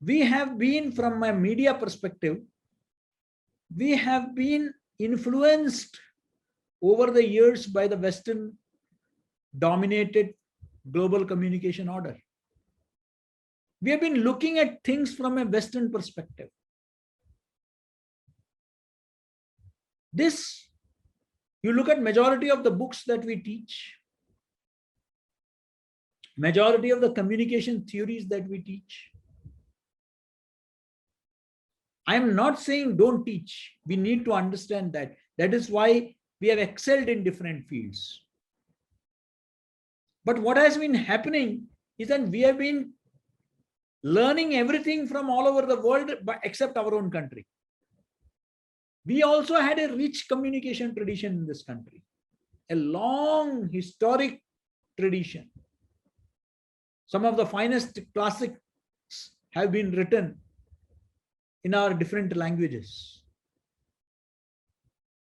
We have been, from a media perspective, we have been influenced over the years by the Western dominated global communication order. We have been looking at things from a Western perspective. This, you look at majority of the books that we teach, majority of the communication theories that we teach. I am not saying don't teach. We need to understand that. That is why we have excelled in different fields. But what has been happening is that we have been learning everything from all over the world, except our own country. We also had a rich communication tradition in this country, a long historic tradition. Some of the finest classics have been written in our different languages.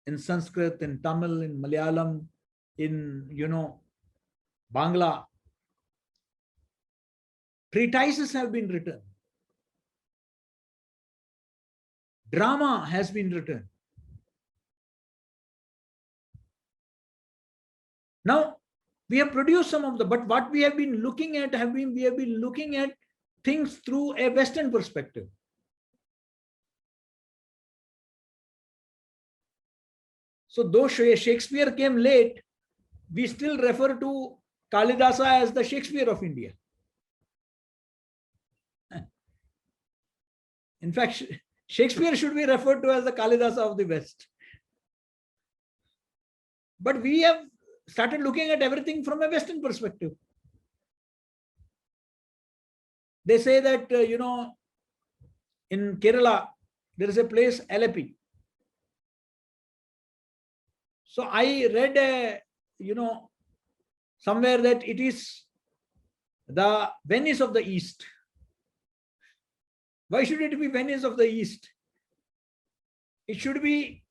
In Sanskrit, in Tamil, in Malayalam, in, Bangla. Treatises have been written. Drama has been written. Now, we have produced some of the, but what we have been looking at we have been looking at things through a Western perspective. So though Shakespeare came late, we still refer to Kalidasa as the Shakespeare of India. In fact, Shakespeare should be referred to as the Kalidasa of the West. But we have started looking at everything from a Western perspective. They say that, in Kerala, there is a place, Alleppey. So I read a, somewhere that it is the Venice of the East. Why should it be Venice of the East? It should be,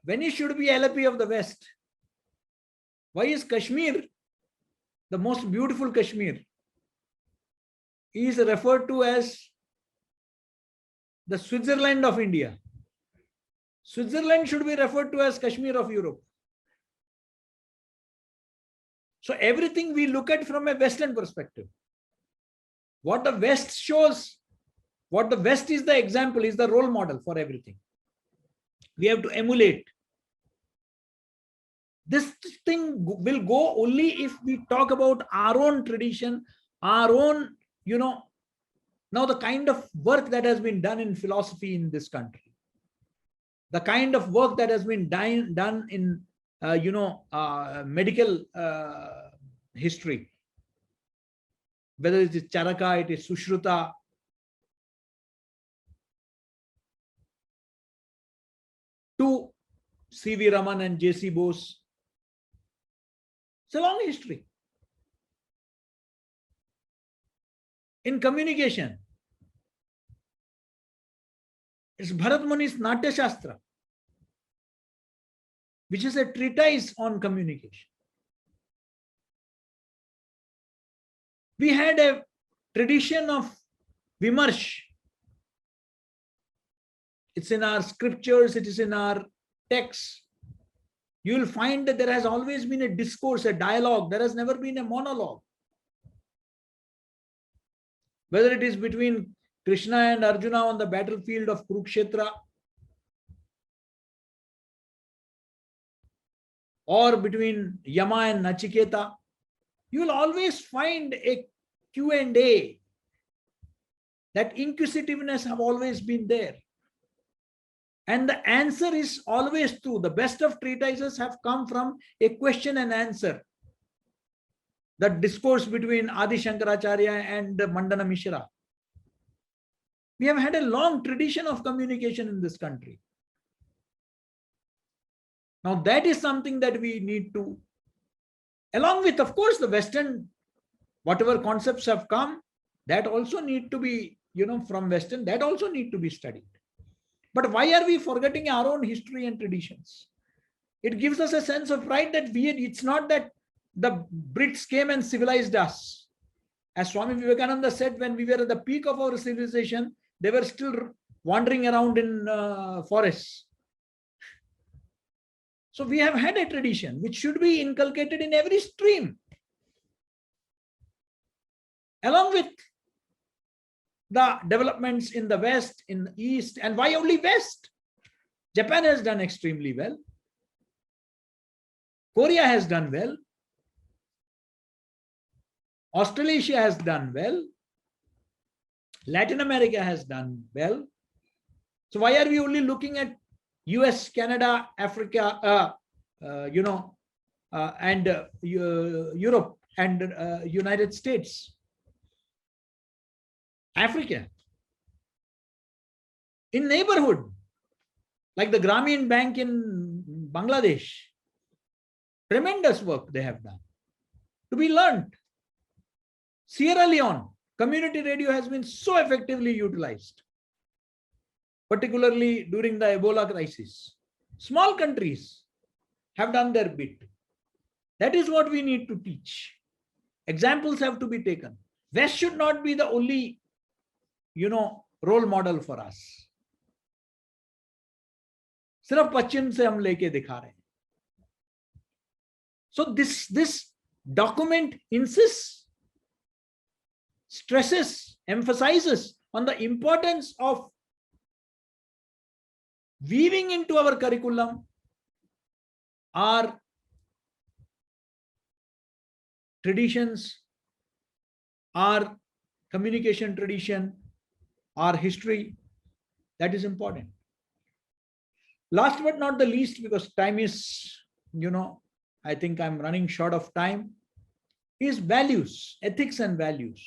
Venice should be Alleppey of the West. Why is Kashmir the most beautiful Kashmir? He is referred to as the Switzerland of India. Switzerland should be referred to as Kashmir of Europe. So everything we look at from a Western perspective. What the West shows, what the West is the example, is the role model for everything. We have to emulate. This thing will go only if we talk about our own tradition, our own, now the kind of work that has been done in philosophy in this country, the kind of work that has been done in, medical history, whether it is Charaka, it is Sushruta, to C.V. Raman and J.C. Bose. It's a long history. In communication, it's Bharat Muni's Natya Shastra, which is a treatise on communication. We had a tradition of Vimarsh. It's in our scriptures, it is in our texts. You will find that there has always been a discourse, a dialogue. There has never been a monologue. Whether it is between Krishna and Arjuna on the battlefield of Kurukshetra, or between Yama and Nachiketa, you will always find a Q&A. That inquisitiveness have always been there. And the answer is always true. The best of treatises have come from a question and answer. The discourse between Adi Shankaracharya and Mandana Mishra. We have had a long tradition of communication in this country. Now that is something that we need to, along with, of course, the Western, whatever concepts have come, that also need to be, from Western, that also need to be studied. But why are we forgetting our own history and traditions? It gives us a sense of pride that it's not that the Brits came and civilized us. As Swami Vivekananda said, when we were at the peak of our civilization, they were still wandering around in forests. So we have had a tradition which should be inculcated in every stream. Along with the developments in the West, in the East, and why only West? Japan has done extremely well. Korea has done well. Australasia has done well. Latin America has done well. So why are we only looking at US, Canada, Africa, and Europe and United States? Africa. In neighborhood, like the Grameen Bank in Bangladesh, tremendous work they have done to be learned. Sierra Leone, community radio has been so effectively utilized, particularly during the Ebola crisis. Small countries have done their bit. That is what we need to teach. Examples have to be taken. West should not be the only role model for us. सिर्फ पश्चिम से हम लेके दिखा रहे हैं. So this document insists, stresses, emphasizes on the importance of weaving into our curriculum our traditions, our communication tradition, our history. That is important. Last but not the least, because time is, I think I'm running short of time, is values, ethics and values.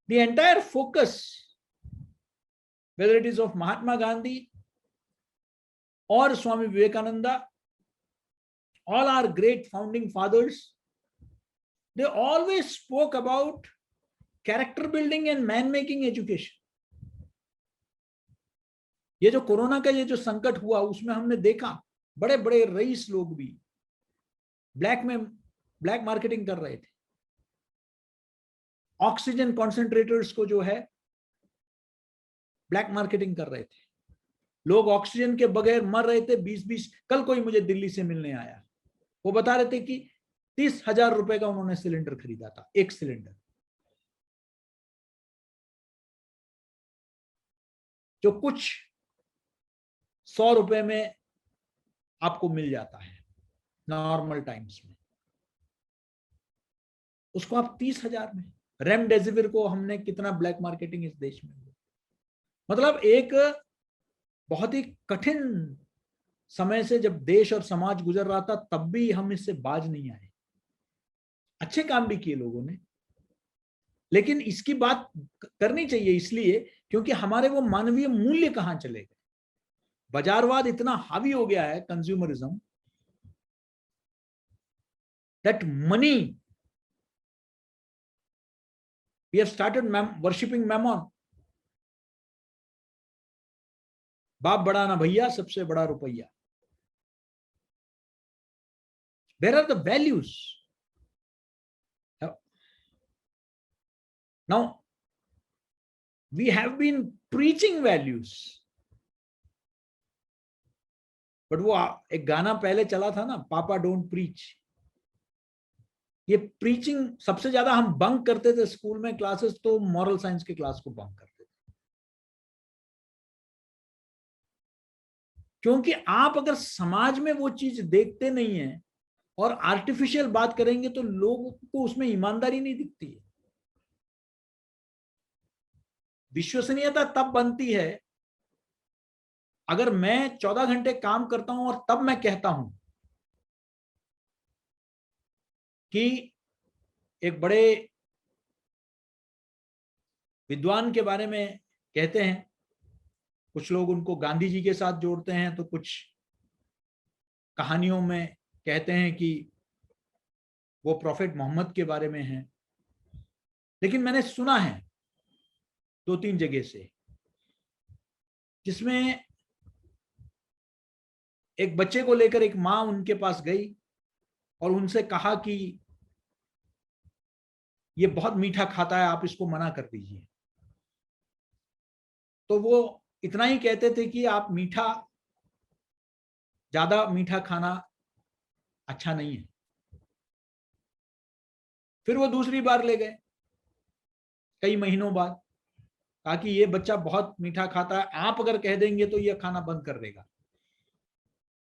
The entire focus, whether it is of Mahatma Gandhi or Swami Vivekananda all our great founding fathers, they always spoke about character building and man making education. ये जो corona का ये जो संकट हुआ उसमें हमने देखा बड़े बड़े रईस लोग भी ब्लैक मार्केटिंग कर रहे थे। ऑक्सीजन कॉन्सेंट्रेटर्स को जो है ब्लैक मार्केटिंग कर रहे थे। लोग ऑक्सीजन के बगैर मर रहे थे 20-20। कल कोई मुझे दिल्ली से मिलने आया, वो बता रहे थे कि 30,000 रुपए का उन्होंने सिलेंडर खरीदा था, एक सिलेंडर, जो कुछ 100 रुपए में आपको मिल जाता है नॉर्मल टाइम्स में, उसको आप 30,000 में। रेमडेसिविर को हमने कितना ब्लैक मार्केटिंग इस देश में हुआ। मतलब एक बहुत ही कठिन समय से जब देश और समाज गुजर रहा था, तब भी हम इससे बाज नहीं आए। अच्छे काम भी किए लोगों ने, लेकिन इसकी बात करनी चाहिए इसलिए क्योंकि हमारे वो मानवीय मूल्य कहां चले गए। बाजारवाद इतना हावी हो गया है, consumerism, that money, we have started worshipping mammon. बाप बड़ा ना भैया, सबसे बड़ा रुपया। Where are the values? Now, we have been preaching values. But वो एक गाना पहले चला था ना, पापा डोंट प्रीच। ये प्रीचिंग सबसे ज्यादा हम बंक करते थे स्कूल में क्लासेस, तो मॉरल साइंस के क्लास को बंक करते थे, क्योंकि आप अगर समाज में वो चीज देखते नहीं है और आर्टिफिशियल बात करेंगे तो लोगों को उसमें ईमानदारी नहीं दिखती है। विश्वसनीयता तब बनती है अगर मैं 14 घंटे काम करता हूं और तब मैं कहता हूं कि एक बड़े विद्वान के बारे में कहते हैं, कुछ लोग उनको गांधी जी के साथ जोड़ते हैं, तो कुछ कहानियों में कहते हैं कि वो प्रॉफेट मोहम्मद के बारे में है। लेकिन मैंने सुना है 2-3 जगह से, जिसमें एक बच्चे को लेकर एक माँ उनके पास गई और उनसे कहा कि ये बहुत मीठा खाता है, आप इसको मना कर दीजिए। तो वो इतना ही कहते थे कि आप ज्यादा मीठा खाना अच्छा नहीं है। फिर वो दूसरी बार ले गए कई महीनों बाद, कहा कि ये बच्चा बहुत मीठा खाता है, आप अगर कह देंगे तो ये खाना बंद कर देगा,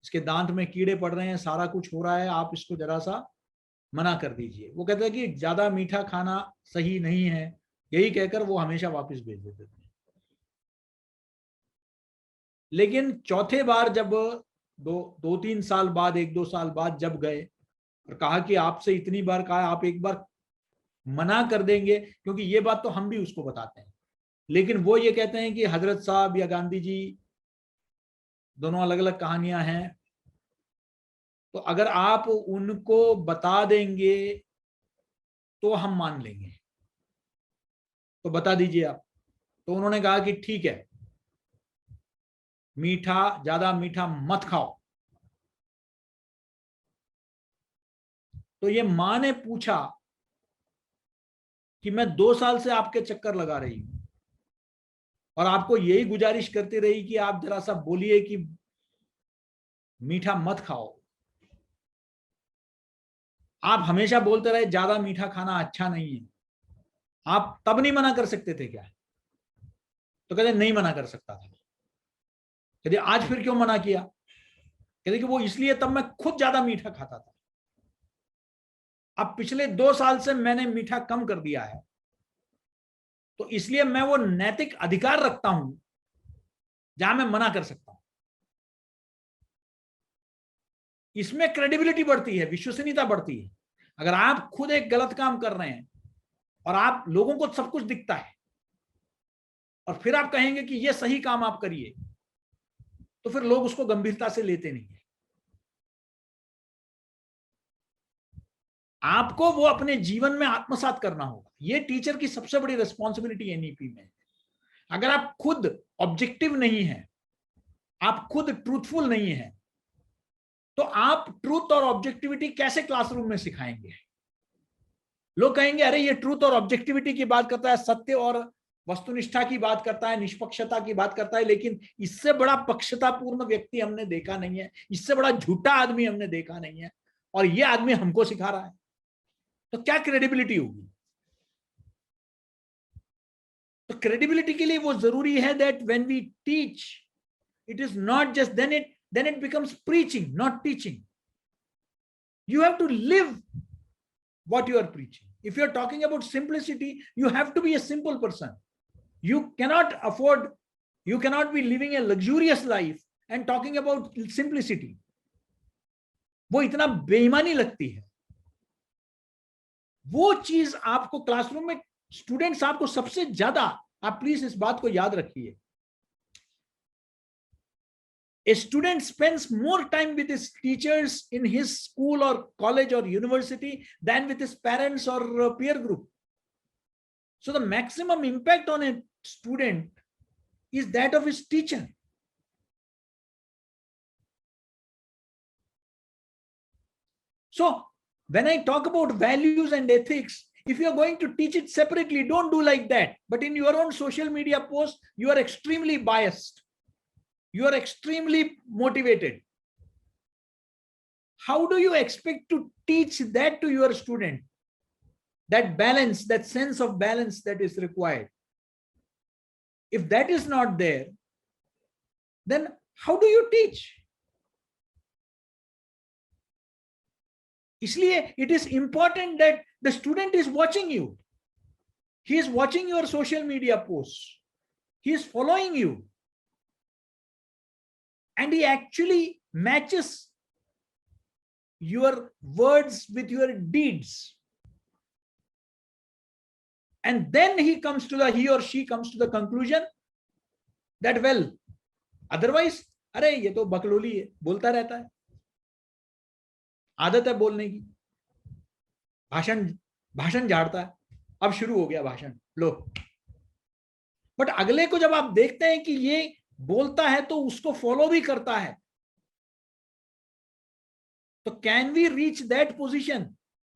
इसके दांत में कीड़े पड़ रहे हैं, सारा कुछ हो रहा है, आप इसको जरा सा मना कर दीजिए। वो कहते हैं कि ज्यादा मीठा खाना सही नहीं है, यही कहकर वो हमेशा वापस भेज देते थे। लेकिन चौथे बार जब 2-3 साल बाद, 1-2 साल बाद जब गए और कहा कि आपसे इतनी बार कहा, आप एक बार मना कर देंगे, क्योंकि ये बात तो हम भी उसको बताते हैं, लेकिन वो ये कहते हैं कि हजरत साहब या गांधी जी, दोनों अलग अलग कहानियां हैं, तो अगर आप उनको बता देंगे तो हम मान लेंगे, तो बता दीजिए आप। तो उन्होंने कहा कि ठीक है, ज्यादा मीठा मत खाओ। तो ये मां ने पूछा कि मैं 2 साल से आपके चक्कर लगा रही हूं और आपको यही गुजारिश करती रही कि आप जरा सा बोलिए कि मीठा मत खाओ, आप हमेशा बोलते रहे ज्यादा मीठा खाना अच्छा नहीं है, आप तब नहीं मना कर सकते थे क्या? तो कहते नहीं मना कर सकता था। कहते आज फिर क्यों मना किया? कहते कि वो इसलिए तब मैं खुद ज्यादा मीठा खाता था, अब पिछले 2 साल से मैंने मीठा कम कर दिया है, तो इसलिए मैं वो नैतिक अधिकार रखता हूं जहां मैं मना कर सकता हूं। इसमें क्रेडिबिलिटी बढ़ती है, विश्वसनीयता बढ़ती है। अगर आप खुद एक गलत काम कर रहे हैं और आप लोगों को सब कुछ दिखता है और फिर आप कहेंगे कि ये सही काम आप करिए, तो फिर लोग उसको गंभीरता से लेते नहीं है। आपको वो अपने जीवन में आत्मसात करना होगा। ये टीचर की सबसे बड़ी रिस्पॉन्सिबिलिटी एनईपी में है। अगर आप खुद ऑब्जेक्टिव नहीं है, आप खुद ट्रूथफुल नहीं है, तो आप ट्रूथ और ऑब्जेक्टिविटी कैसे क्लासरूम में सिखाएंगे? लोग कहेंगे अरे ये ट्रूथ और ऑब्जेक्टिविटी की बात करता है, सत्य और वस्तुनिष्ठा की बात करता है, निष्पक्षता की बात करता है, लेकिन इससे बड़ा पक्षतापूर्ण व्यक्ति हमने देखा नहीं है, इससे बड़ा झूठा आदमी हमने देखा नहीं है, और ये आदमी हमको सिखा रहा है, तो क्या क्रेडिबिलिटी होगी? तो क्रेडिबिलिटी के लिए वो जरूरी है that when we teach, it is not just then it becomes preaching, not teaching. You have to live what you are preaching. If you are talking about simplicity, you have to be a simple person. You cannot be living a luxurious life and talking about simplicity. वो इतना बेईमानी लगती है। वो चीज आपको classroom में students आपको सबसे ज्यादा, आप प्लीज इस बात को याद रखिए, a student spends more time with his teachers in his school or college or university than with his parents or peer group. So the maximum impact on a student is that of his teacher. So when I talk about values and ethics, if you are going to teach it separately, don't do like that. But in your own social media post, you are extremely biased. You are extremely motivated. How do you expect to teach that to your student? That balance, that sense of balance that is required. If that is not there, then how do you teach? इसलिए it is important that the student is watching you. He is watching your social media posts. He is following you. And he actually matches your words with your deeds. And then he or she comes to the conclusion that, well, otherwise, अरे ये तो बकलोली है, बोलता रहता है, आदत है बोलने की, भाषण झाड़ता है, अब शुरू हो गया भाषण, लो। बट अगले को जब आप देखते हैं कि ये बोलता है तो उसको फॉलो भी करता है, तो can we reach that position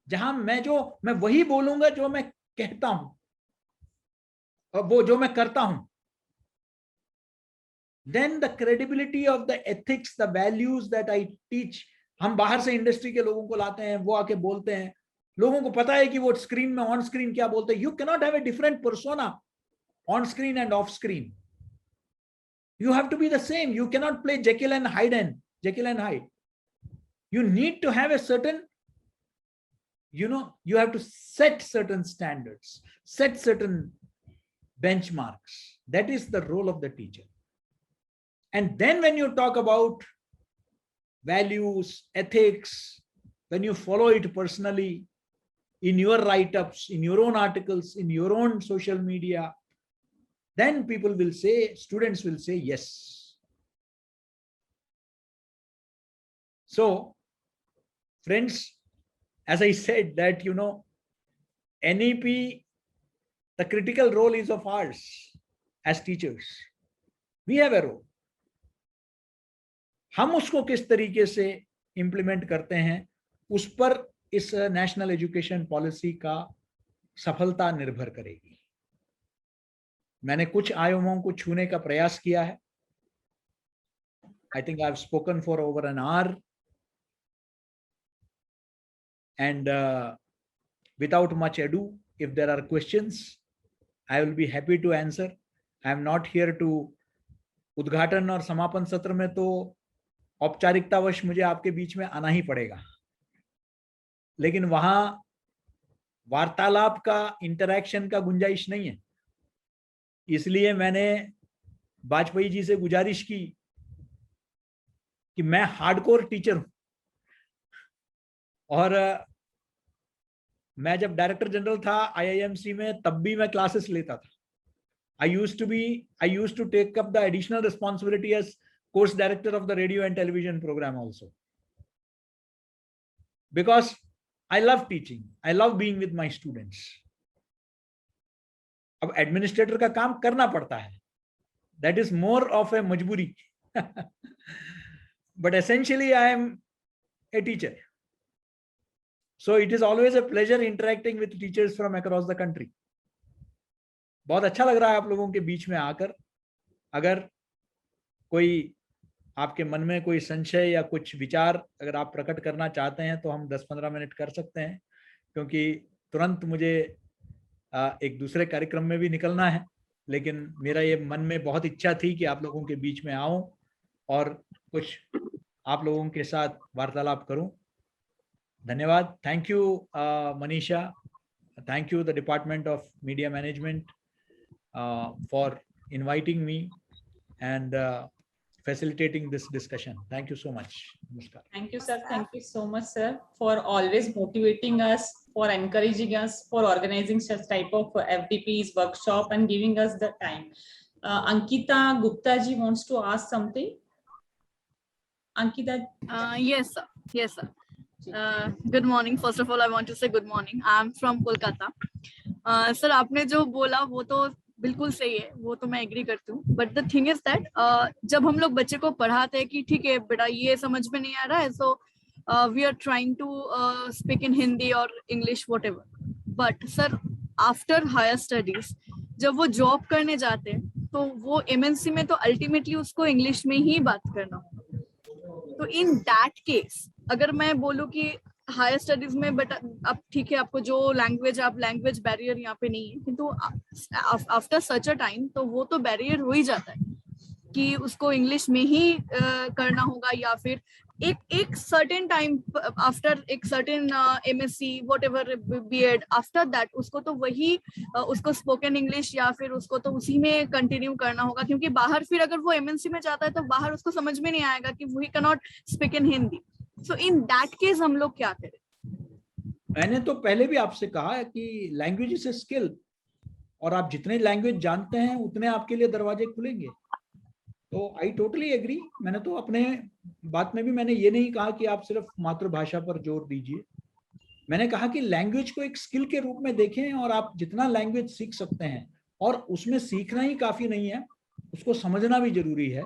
जहां मैं वही बोलूंगा जो मैं कहता हूं, और वो जो मैं करता हूं, then the credibility of the ethics, the values that I teach, हम बाहर से इंडस्ट्री के लोगों को लाते हैं, वो आके बोलते हैं, लोगों को पता है कि वो स्क्रीन में, ऑन स्क्रीन क्या बोलते हैं। You can not have a different persona on screen end of screen. You have to be the same. You cannot play Jekyll and Hyde. You need to have a certain, you have to set certain standards, set certain benchmarks. That is the role of the teacher. And then when you talk about values, ethics, when you follow it personally in your write-ups, in your own articles, in your own social media, then people will say, students will say yes. So, friends, as I said that, NEP, the critical role is of ours as teachers. We have a role. हम उसको किस तरीके से implement करते हैं, उस पर इस नेशनल एजुकेशन पॉलिसी का सफलता निर्भर करेगी। मैंने कुछ आयामों को छूने का प्रयास किया है। I think I've spoken for over an hour, and without much ado, if there are questions, I will be happy to answer. I am not here to उद्घाटन और समापन सत्र में तो औपचारिकतावश मुझे आपके बीच में आना ही पड़ेगा, लेकिन वहां वार्तालाप का, इंटरैक्शन का गुंजाइश नहीं है। इसलिए मैंने वाजपेयी जी से गुजारिश की कि मैं हार्डकोर टीचर हूं, और मैं जब डायरेक्टर जनरल था IIMC में, तब भी मैं क्लासेस लेता था। I used to take up the additional responsibility as course director of the radio and television program also, because I love teaching. I love being with my students. अब administrator का काम करना पड़ता है. That is more of a मजबूरी. But essentially I am a teacher. So it is always a pleasure interacting with teachers from across the country. बहुत अच्छा लग रहा है आप लोगों के बीच में आकर. अगर कोई आपके मन में कोई संशय या कुछ विचार अगर आप प्रकट करना चाहते हैं तो हम 10-15 मिनट कर सकते हैं, क्योंकि तुरंत मुझे एक दूसरे कार्यक्रम में भी निकलना है. लेकिन मेरा ये मन में बहुत इच्छा थी कि आप लोगों के बीच में आऊं और कुछ आप लोगों के साथ वार्तालाप करूं. धन्यवाद. Thank you Manisha. Thank you the department of media management for inviting me and facilitating this discussion. Thank you so much. Namaskar. Thank you, sir. Thank you so much, sir, for always motivating us, for encouraging us, for organizing such type of FDPs workshop and giving us the time. Ankita Gupta ji wants to ask something. Ankita. Yes, sir. Yes, sir. Good morning. First of all, I want to say good morning. I'm from Kolkata. Sir, आपने जो बोला वो तो बिल्कुल सही है, वो तो मैं एग्री करती हूँ. But the thing is that जब हम लोग बच्चे को पढ़ाते हैं कि ठीक है बेटा ये समझ में नहीं आ रहा है, so we are trying to speak in Hindi और English whatever. But sir after higher studies जब वो जॉब करने जाते हैं तो वो एमएनसी में तो अल्टीमेटली उसको इंग्लिश में ही बात करना होगा. तो इन दैट केस अगर मैं बोलूँ कि हायर स्टडीज में बट अब ठीक है आपको जो लैंग्वेज आप लैंग्वेज बैरियर यहाँ पे नहीं है, किंतु आफ्टर सच अ टाइम तो वो तो बैरियर हो ही जाता है कि उसको इंग्लिश में ही करना होगा, या फिर एक सर्टेन टाइम आफ्टर एक certain MSc whatever BEd after that उसको तो वही उसको स्पोकन इंग्लिश या फिर उसको तो उसी में कंटिन्यू करना होगा, क्योंकि बाहर फिर अगर वो एमएनसी में जाता है तो बाहर उसको समझ में नहीं आएगा कि we can not speak in Hindi. So in that case हम लोग क्या करें? मैंने तो पहले भी आपसे कहा है कि लैंग्वेज इज ए स्किल, और आप जितने लैंग्वेज जानते हैं उतने आपके लिए दरवाजे खुलेंगे. तो आई टोटली एग्री. मैंने तो अपने बात में भी मैंने ये नहीं कहा कि आप सिर्फ मातृभाषा पर जोर दीजिए. मैंने कहा कि लैंग्वेज को एक स्किल के रूप में देखें, और आप जितना लैंग्वेज सीख सकते हैं, और उसमें सीखना ही काफी नहीं है, उसको समझना भी जरूरी है.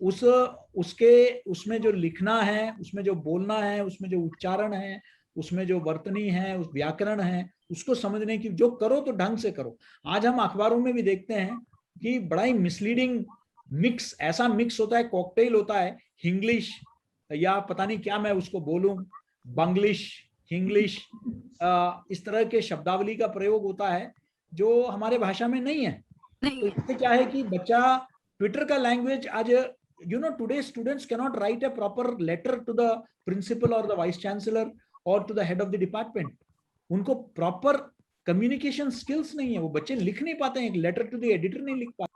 उसमें जो लिखना है, उसमें जो बोलना है, उसमें जो उच्चारण है, उसमें जो वर्तनी है, उस व्याकरण है, उसको समझने की जो करो तो ढंग से करो. आज हम अखबारों में भी देखते हैं कि बड़ा ही मिसलीडिंग मिक्स, ऐसा मिक्स होता है, कॉकटेल होता है, हिंग्लिश या पता नहीं क्या मैं उसको बोलूं, बंग्लिश, हिंग्लिश, इस तरह के शब्दावली का प्रयोग होता है जो हमारे भाषा में नहीं है. तो इससे क्या है कि बच्चा ट्विटर का लैंग्वेज आज today students cannot write a proper letter to the principal or the vice chancellor or to the head of the department. उनको proper communication skills नहीं है, वो बच्चे लिख नहीं पाते हैं, एक letter to the editor नहीं लिख पाते.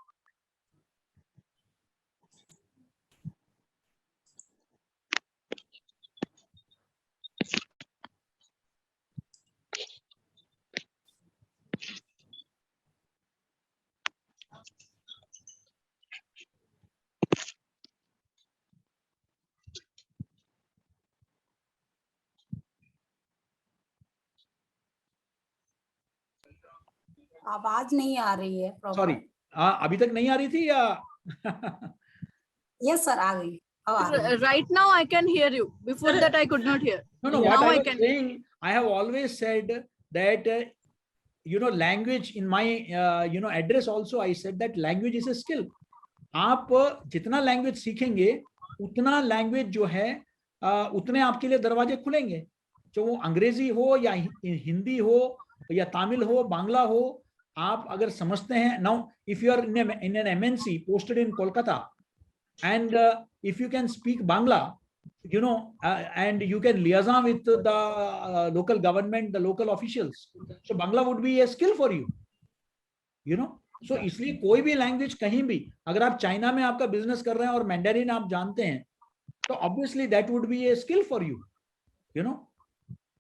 आवाज नहीं आ रही है. सॉरी, अभी तक नहीं आ रही थी या? यस सर, आ गई. Right now I can hear you. Before that I could not hear. No, what I was saying, I have always said that language in my address also I said that language is a skill. आप जितना language सीखेंगे उतना language जो है उतने आपके लिए दरवाजे खुलेंगे. जो वो अंग्रेजी हो या हिंदी हो या तमिल हो, बांग्ला हो, आप अगर समझते हैं. Now if you are in an MNC posted in Kolkata and if you can speak Bangla, and you can liaison with the local government, the local officials, so Bangla would be a skill for you, so इसलिए कोई भी language कहीं भी, अगर आप China में आपका business कर रहे हैं और मैंडरिन आप जानते हैं, तो obviously that would be a skill for you.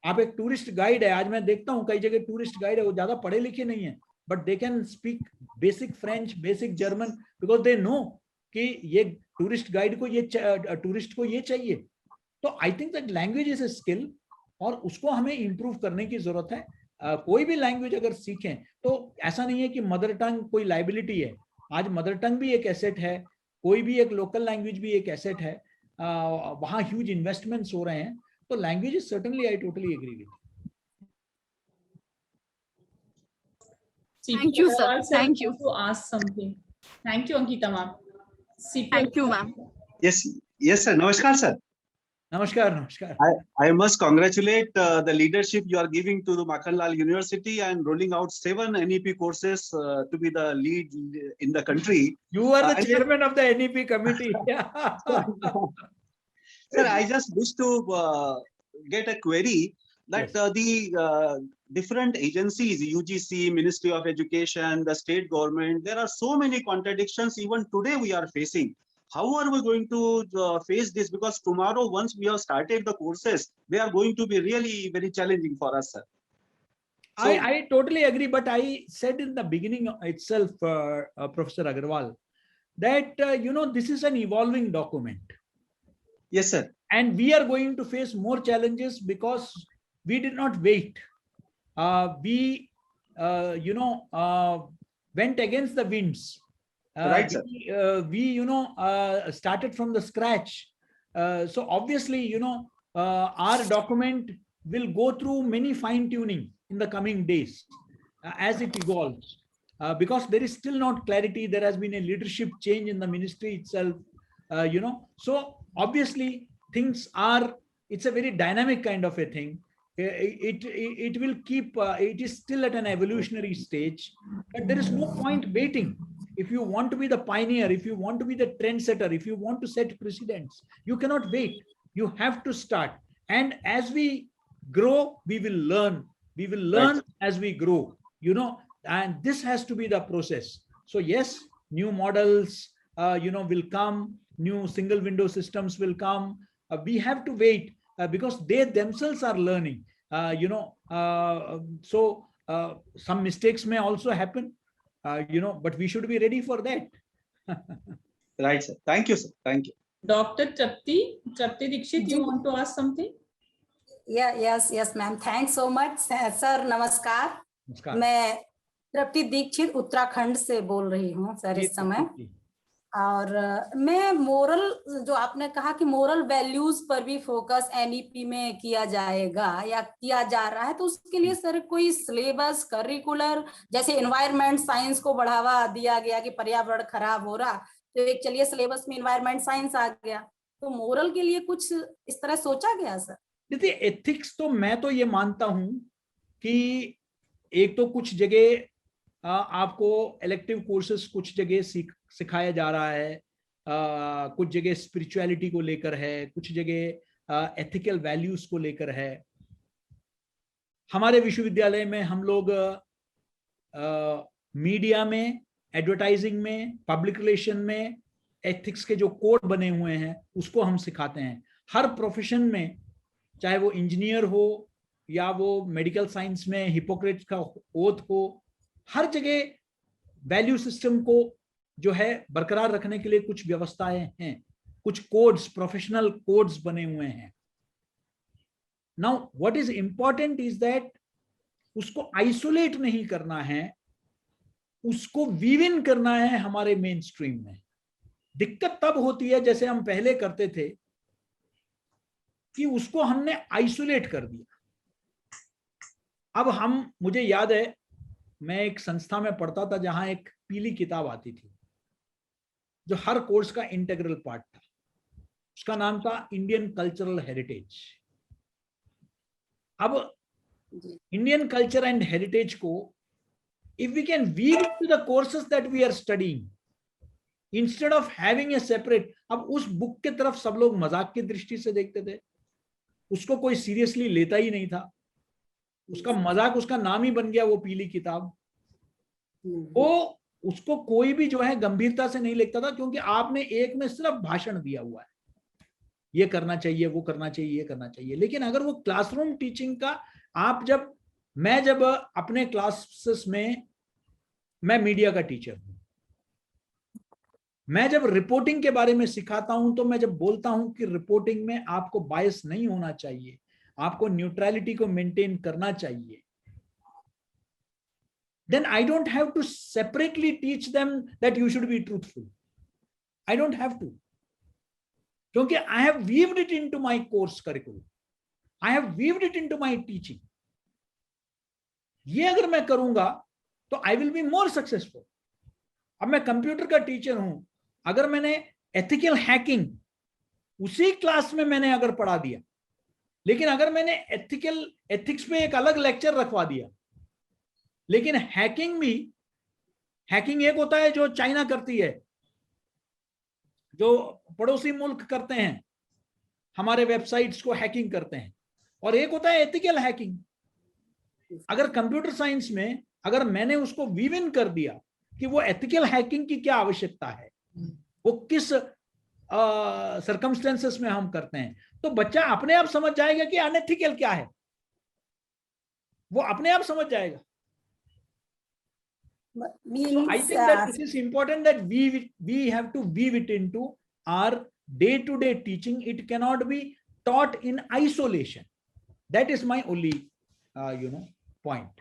आप एक टूरिस्ट गाइड है, आज मैं देखता हूँ कई जगह टूरिस्ट गाइड है, वो ज्यादा पढ़े लिखे नहीं है, but they can speak basic French, basic German, because they know कि ये टूरिस्ट गाइड को टूरिस्ट को ये चाहिए. तो I think that language is a skill, और उसको हमें इम्प्रूव करने की जरूरत है। कोई भी लैंग्वेज अगर सीखें तो ऐसा नहीं है कि मदर टंग कोई लाइबिलिटी है। आज मदर टंग भी एक एसेट है, कोई भी एक लोकल लैंग्वेज भी एक एसेट है। वहाँ ह्यूज इन्वेस्टमेंट्स हो रहे हैं, तो language is certainly, I totally agree with. Thank you, sir. Thank you. To ask something. Thank you, Ankita ma'am. Thank you, ma'am. Yes, yes, sir. Namaskar, sir. नमस्कार, नमस्कार। I must congratulate the leadership you are giving to the Makhanlal University and rolling out 7 NEP courses to be the lead in the country. You are the chairman of the NEP committee. Sir, I just wish to get a query that Yes. the different agencies, UGC, Ministry of Education, the state government, there are so many contradictions even today we are facing. How are we going to face this? Because tomorrow, once we have started the courses, they are going to be really very challenging for us, sir. So, I totally agree, but I said in the beginning itself, Professor Agarwal, that this is an evolving document, yes, sir. and we are going to face more challenges because we did not wait. We went against the winds. Right, sir. We started from the scratch. So obviously, our document will go through many fine tuning in the coming days as it evolves, because there is still not clarity. There has been a leadership change in the ministry itself, so obviously things are, it's a very dynamic kind of a thing. It will keep, it is still at an evolutionary stage, but there is no point waiting. If you want to be the pioneer, if you want to be the trendsetter, if you want to set precedents, you cannot wait. You have to start. And as we grow, we will learn. We will learn Right. as we grow, and this has to be the process. So yes, new models, will come, new single window systems will come. We have to wait because they themselves are learning, so some mistakes may also happen, but we should be ready for that. Right, sir. Thank you, sir. Thank you. Dr. Trapti Dikshit, you want to ask something? Yeah, yes, ma'am. Thanks so much, sir. नमस्कार. नमस्कार। मैं तृप्ति दीक्षित उत्तराखंड से बोल रही हूँ sir इस समय। और मैं मोरल, जो आपने कहा कि मोरल वैल्यूज पर भी फोकस एनईपी में किया जाएगा या किया जा रहा है, तो उसके लिए सर कोई सिलेबस, करिकुलर, जैसे एनवायरनमेंट साइंस को बढ़ावा दिया गया कि पर्यावरण खराब हो रहा, तो एक चलिए सिलेबस में एनवायरनमेंट साइंस आ गया, तो मोरल के लिए कुछ इस तरह सोचा गया सर? देखिए, एथिक्स तो मैं तो ये मानता हूं कि एक तो कुछ जगह आपको इलेक्टिव कोर्सेस कुछ जगह सिखाया जा रहा है, कुछ जगह स्पिरिचुअलिटी को लेकर है, कुछ जगह एथिकल वैल्यूज को लेकर है। हमारे विश्वविद्यालय में हम लोग मीडिया में, एडवर्टाइजिंग में, पब्लिक रिलेशन में एथिक्स के जो कोड बने हुए हैं उसको हम सिखाते हैं। हर प्रोफेशन में, चाहे वो इंजीनियर हो या वो मेडिकल साइंस में हिपोक्रेट्स का ओथ हो, हर जगह वैल्यू सिस्टम को जो है बरकरार रखने के लिए कुछ व्यवस्थाएं हैं, कुछ कोड्स, प्रोफेशनल कोड्स बने हुए हैं। Now what is important is that उसको आइसोलेट नहीं करना है, उसको वीव इन करना है हमारे मेन स्ट्रीम में। दिक्कत तब होती है, जैसे हम पहले करते थे, कि उसको हमने आइसोलेट कर दिया। अब मुझे याद है, मैं एक संस्था में पढ़ता था जहां एक पीली किताब आती थी जो हर कोर्स का इंटीग्रल पार्ट था। उसका नाम था इंडियन कल्चरल हेरिटेज। अब इंडियन कल्चर एंड हेरिटेज को if we can weave into the courses that we are studying instead of having a separate, अब उस बुक के तरफ सब लोग मजाक की दृष्टि से देखते थे, उसको कोई सीरियसली लेता ही नहीं था, उसका मजाक, उसका नाम ही बन गया वो पीली किताब। वो उसको कोई भी जो है गंभीरता से नहीं लेता था, क्योंकि आपने एक में सिर्फ भाषण दिया हुआ है, ये करना चाहिए, वो करना चाहिए, ये करना चाहिए। लेकिन अगर वो क्लासरूम टीचिंग का मैं जब अपने क्लासेस में, मैं मीडिया का टीचर हूं, मैं जब रिपोर्टिंग के बारे में सिखाता हूं, तो मैं जब बोलता हूं कि रिपोर्टिंग में आपको बायस नहीं होना चाहिए, आपको न्यूट्रलिटी को मेंटेन करना चाहिए, then I don't have to separately teach them that you should be truthful. I don't have to, क्योंकि I have weaved it into my course curriculum. I have weaved it into my teaching. ये अगर मैं करूंगा तो I will be more successful. अब मैं computer का teacher हूं, अगर मैंने एथिकल हैकिंग उसी क्लास में मैंने अगर पढ़ा दिया, लेकिन अगर मैंने एथिक्स पे एक अलग लेक्चर रखवा दिया, लेकिन हैकिंग एक होता है जो चाइना करती है, जो पड़ोसी मुल्क करते हैं, हमारे वेबसाइट्स को हैकिंग करते हैं, और एक होता है एथिकल हैकिंग। अगर कंप्यूटर साइंस में अगर मैंने उसको वीव इन कर दिया कि वो एथिकल हैकिंग की क्या आवश्यकता है, वो किस सर्कमस्टेंसेस में हम करते हैं, तो बच्चा अपने आप समझ जाएगा कि अनएथिकल क्या है, वो अपने आप समझ जाएगा। So I think that it is important that we have to weave it into our day-to-day teaching. It cannot be taught in isolation. That is my only point.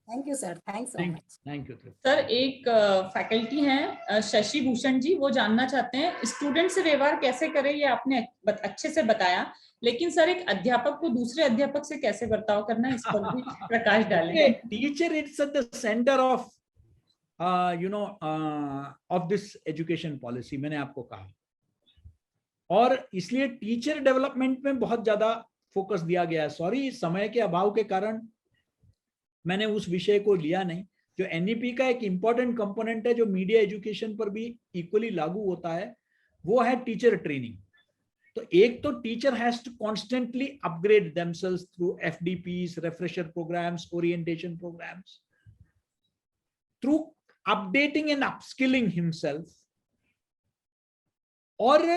Thank you sir, thanks so much. Thank you. Sir एक faculty हैं शशि भूषण जी, वो जानना चाहते हैं student से व्यवहार कैसे करें, ये आपने अच्छे से बताया, लेकिन सर एक अध्यापक को दूसरे अध्यापक से कैसे बर्ताव करना है, इस पर भी प्रकाश डालें। Teacher it's at the centre of of this education policy, मैंने आपको कहा, और इसलिए टीचर डेवलपमेंट में बहुत ज्यादा फोकस दिया गया है। सॉरी, समय के अभाव के कारण मैंने उस विषय को लिया नहीं, जो एनईपी का एक इंपॉर्टेंट कंपोनेंट है जो मीडिया एजुकेशन पर भी इक्वली लागू होता है, वो है टीचर ट्रेनिंग। तो एक तो teacher has to constantly upgrade themselves through FDPs, refresher programmes, orientation programmes, through updating and upskilling himself, और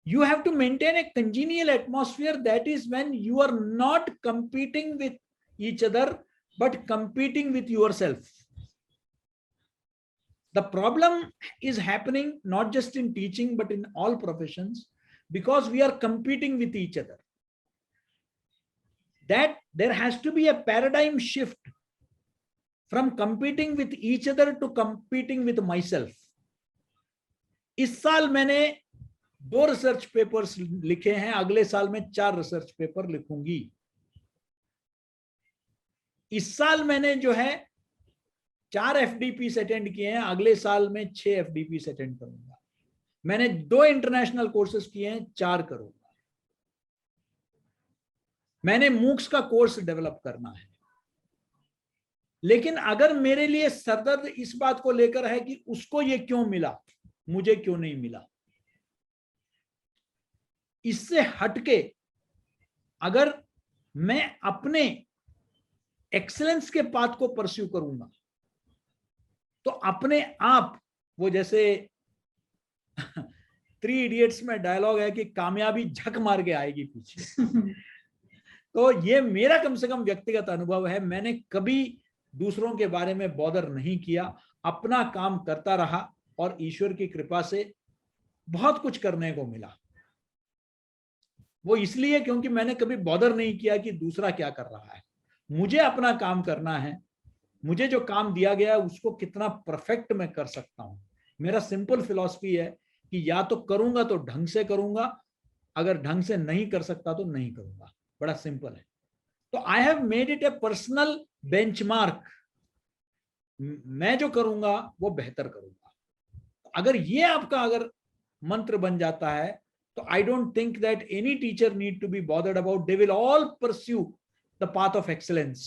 you have to maintain a congenial atmosphere. That is when you are not competing with each other but competing with yourself. The problem is happening not just in teaching but in all professions, because we are competing with each other. That there has to be a paradigm shift from competing with each other to competing with myself. इस साल मैंने 2 research papers लिखे हैं, अगले साल में 4 research paper लिखूंगी। इस साल मैंने जो है 4 एफडीपीस अटेंड किए हैं, अगले साल में 6 एफडीपीस अटेंड करूंगा। मैंने 2 इंटरनेशनल कोर्सेज किए हैं, 4 करूंगा। मैंने मूक्स का कोर्स डेवलप करना है, लेकिन अगर मेरे लिए सरदर्द इस बात को लेकर है कि उसको ये क्यों मिला, मुझे क्यों नहीं मिला, इससे हटके अगर मैं अपने एक्सेलेंस के पाथ को परस्यू करूंगा, तो अपने आप वो जैसे 3 इडियट्स में डायलॉग है कि कामयाबी झक मार के आएगी पीछे। तो ये मेरा कम से कम व्यक्तिगत अनुभव है। मैंने कभी दूसरों के बारे में बॉदर नहीं किया, अपना काम करता रहा, और ईश्वर की कृपा से बहुत कुछ करने को मिला। वो इसलिए क्योंकि मैंने कभी बॉदर नहीं किया कि दूसरा क्या कर रहा है, मुझे अपना काम करना है। मुझे जो काम दिया गया है उसको कितना परफेक्ट मैं कर सकता हूं। मेरा सिंपल फिलॉसफी है कि या तो करूंगा तो ढंग से करूंगा, अगर ढंग से नहीं कर सकता तो नहीं करूंगा। बड़ा सिंपल है। तो I have made it A personal benchmark, मैं जो करूंगा वो बेहतर करूंगा। अगर ये आपका अगर मंत्र बन जाता है, तो I don't think that any teacher need to be bothered about. They will all pursue the path of excellence,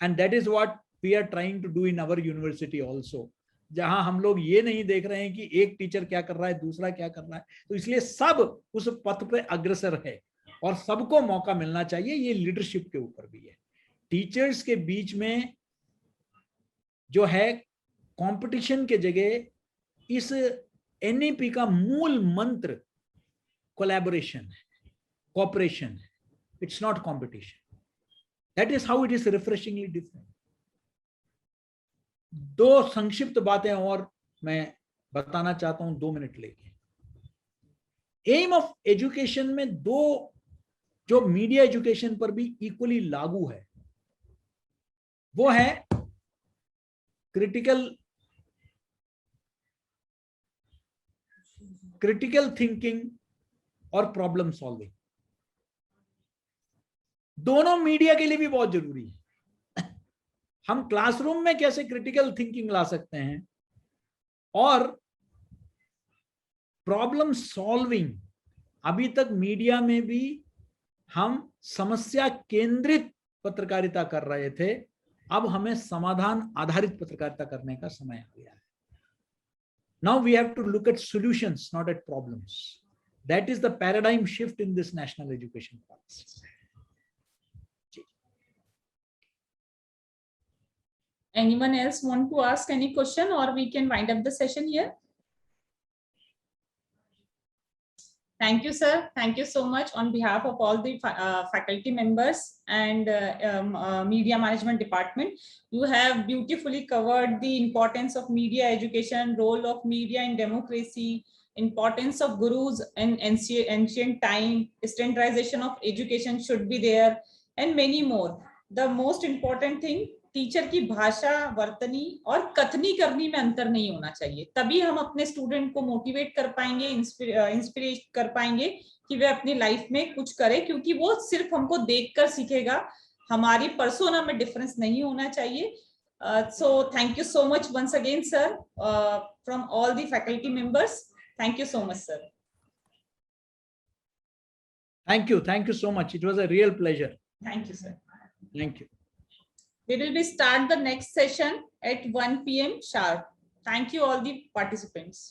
and that is what we are trying to do in our university also. जहां हम लोग ये नहीं देख रहे हैं कि एक टीचर क्या कर रहा है, दूसरा क्या कर रहा है, तो इसलिए सब उस पथ पे अग्रसर है और सबको मौका मिलना चाहिए। ये लीडरशिप के ऊपर भी है। टीचर्स के बीच में जो है कंपटीशन के जगह इस एनईपी का मूल मंत्र कोलैबोरेशन है, कोऑपरेशन है। It's not competition. That is how it is refreshingly different. 2 संक्षिप्त बातें और मैं बताना चाहता हूं 2 मिनट लेके। एम ऑफ एजुकेशन में 2 जो मीडिया एजुकेशन पर भी इक्वली लागू है, वो है क्रिटिकल थिंकिंग और प्रॉब्लम सॉल्विंग। दोनों मीडिया के लिए भी बहुत जरूरी है। हम क्लासरूम में कैसे क्रिटिकल थिंकिंग ला सकते हैं और प्रॉब्लम सॉल्विंग, अभी तक मीडिया में भी हम समस्या केंद्रित पत्रकारिता कर रहे थे, अब हमें समाधान आधारित पत्रकारिता करने का समय आ गया है। Now we have to look at solutions, not at problems. That is the paradigm shift in this national education policy. Anyone else want to ask any question, or we can wind up the session here? Thank you, sir. Thank you so much on behalf of all the faculty members and media management department. You have beautifully covered the importance of media education, role of media in democracy, importance of gurus in ancient time, standardization of education should be there, and many more. The most important thing, teacher की भाषा, वर्तनी और कथनी करनी में अंतर नहीं होना चाहिए, तभी हम अपने स्टूडेंट को मोटिवेट कर पाएंगे, इंस्पिरेट कर पाएंगे कि वे अपनी लाइफ में कुछ करें, क्योंकि वो सिर्फ हमको देखकर सीखेगा, हमारी पर्सोना में डिफरेंस नहीं होना चाहिए। So thank you so much once again sir, from all the faculty members, thank you so much sir. Thank you so much. It was a real pleasure. Thank you sir. Thank you. We will be start the next session at 1 p.m. sharp. Thank you all the participants.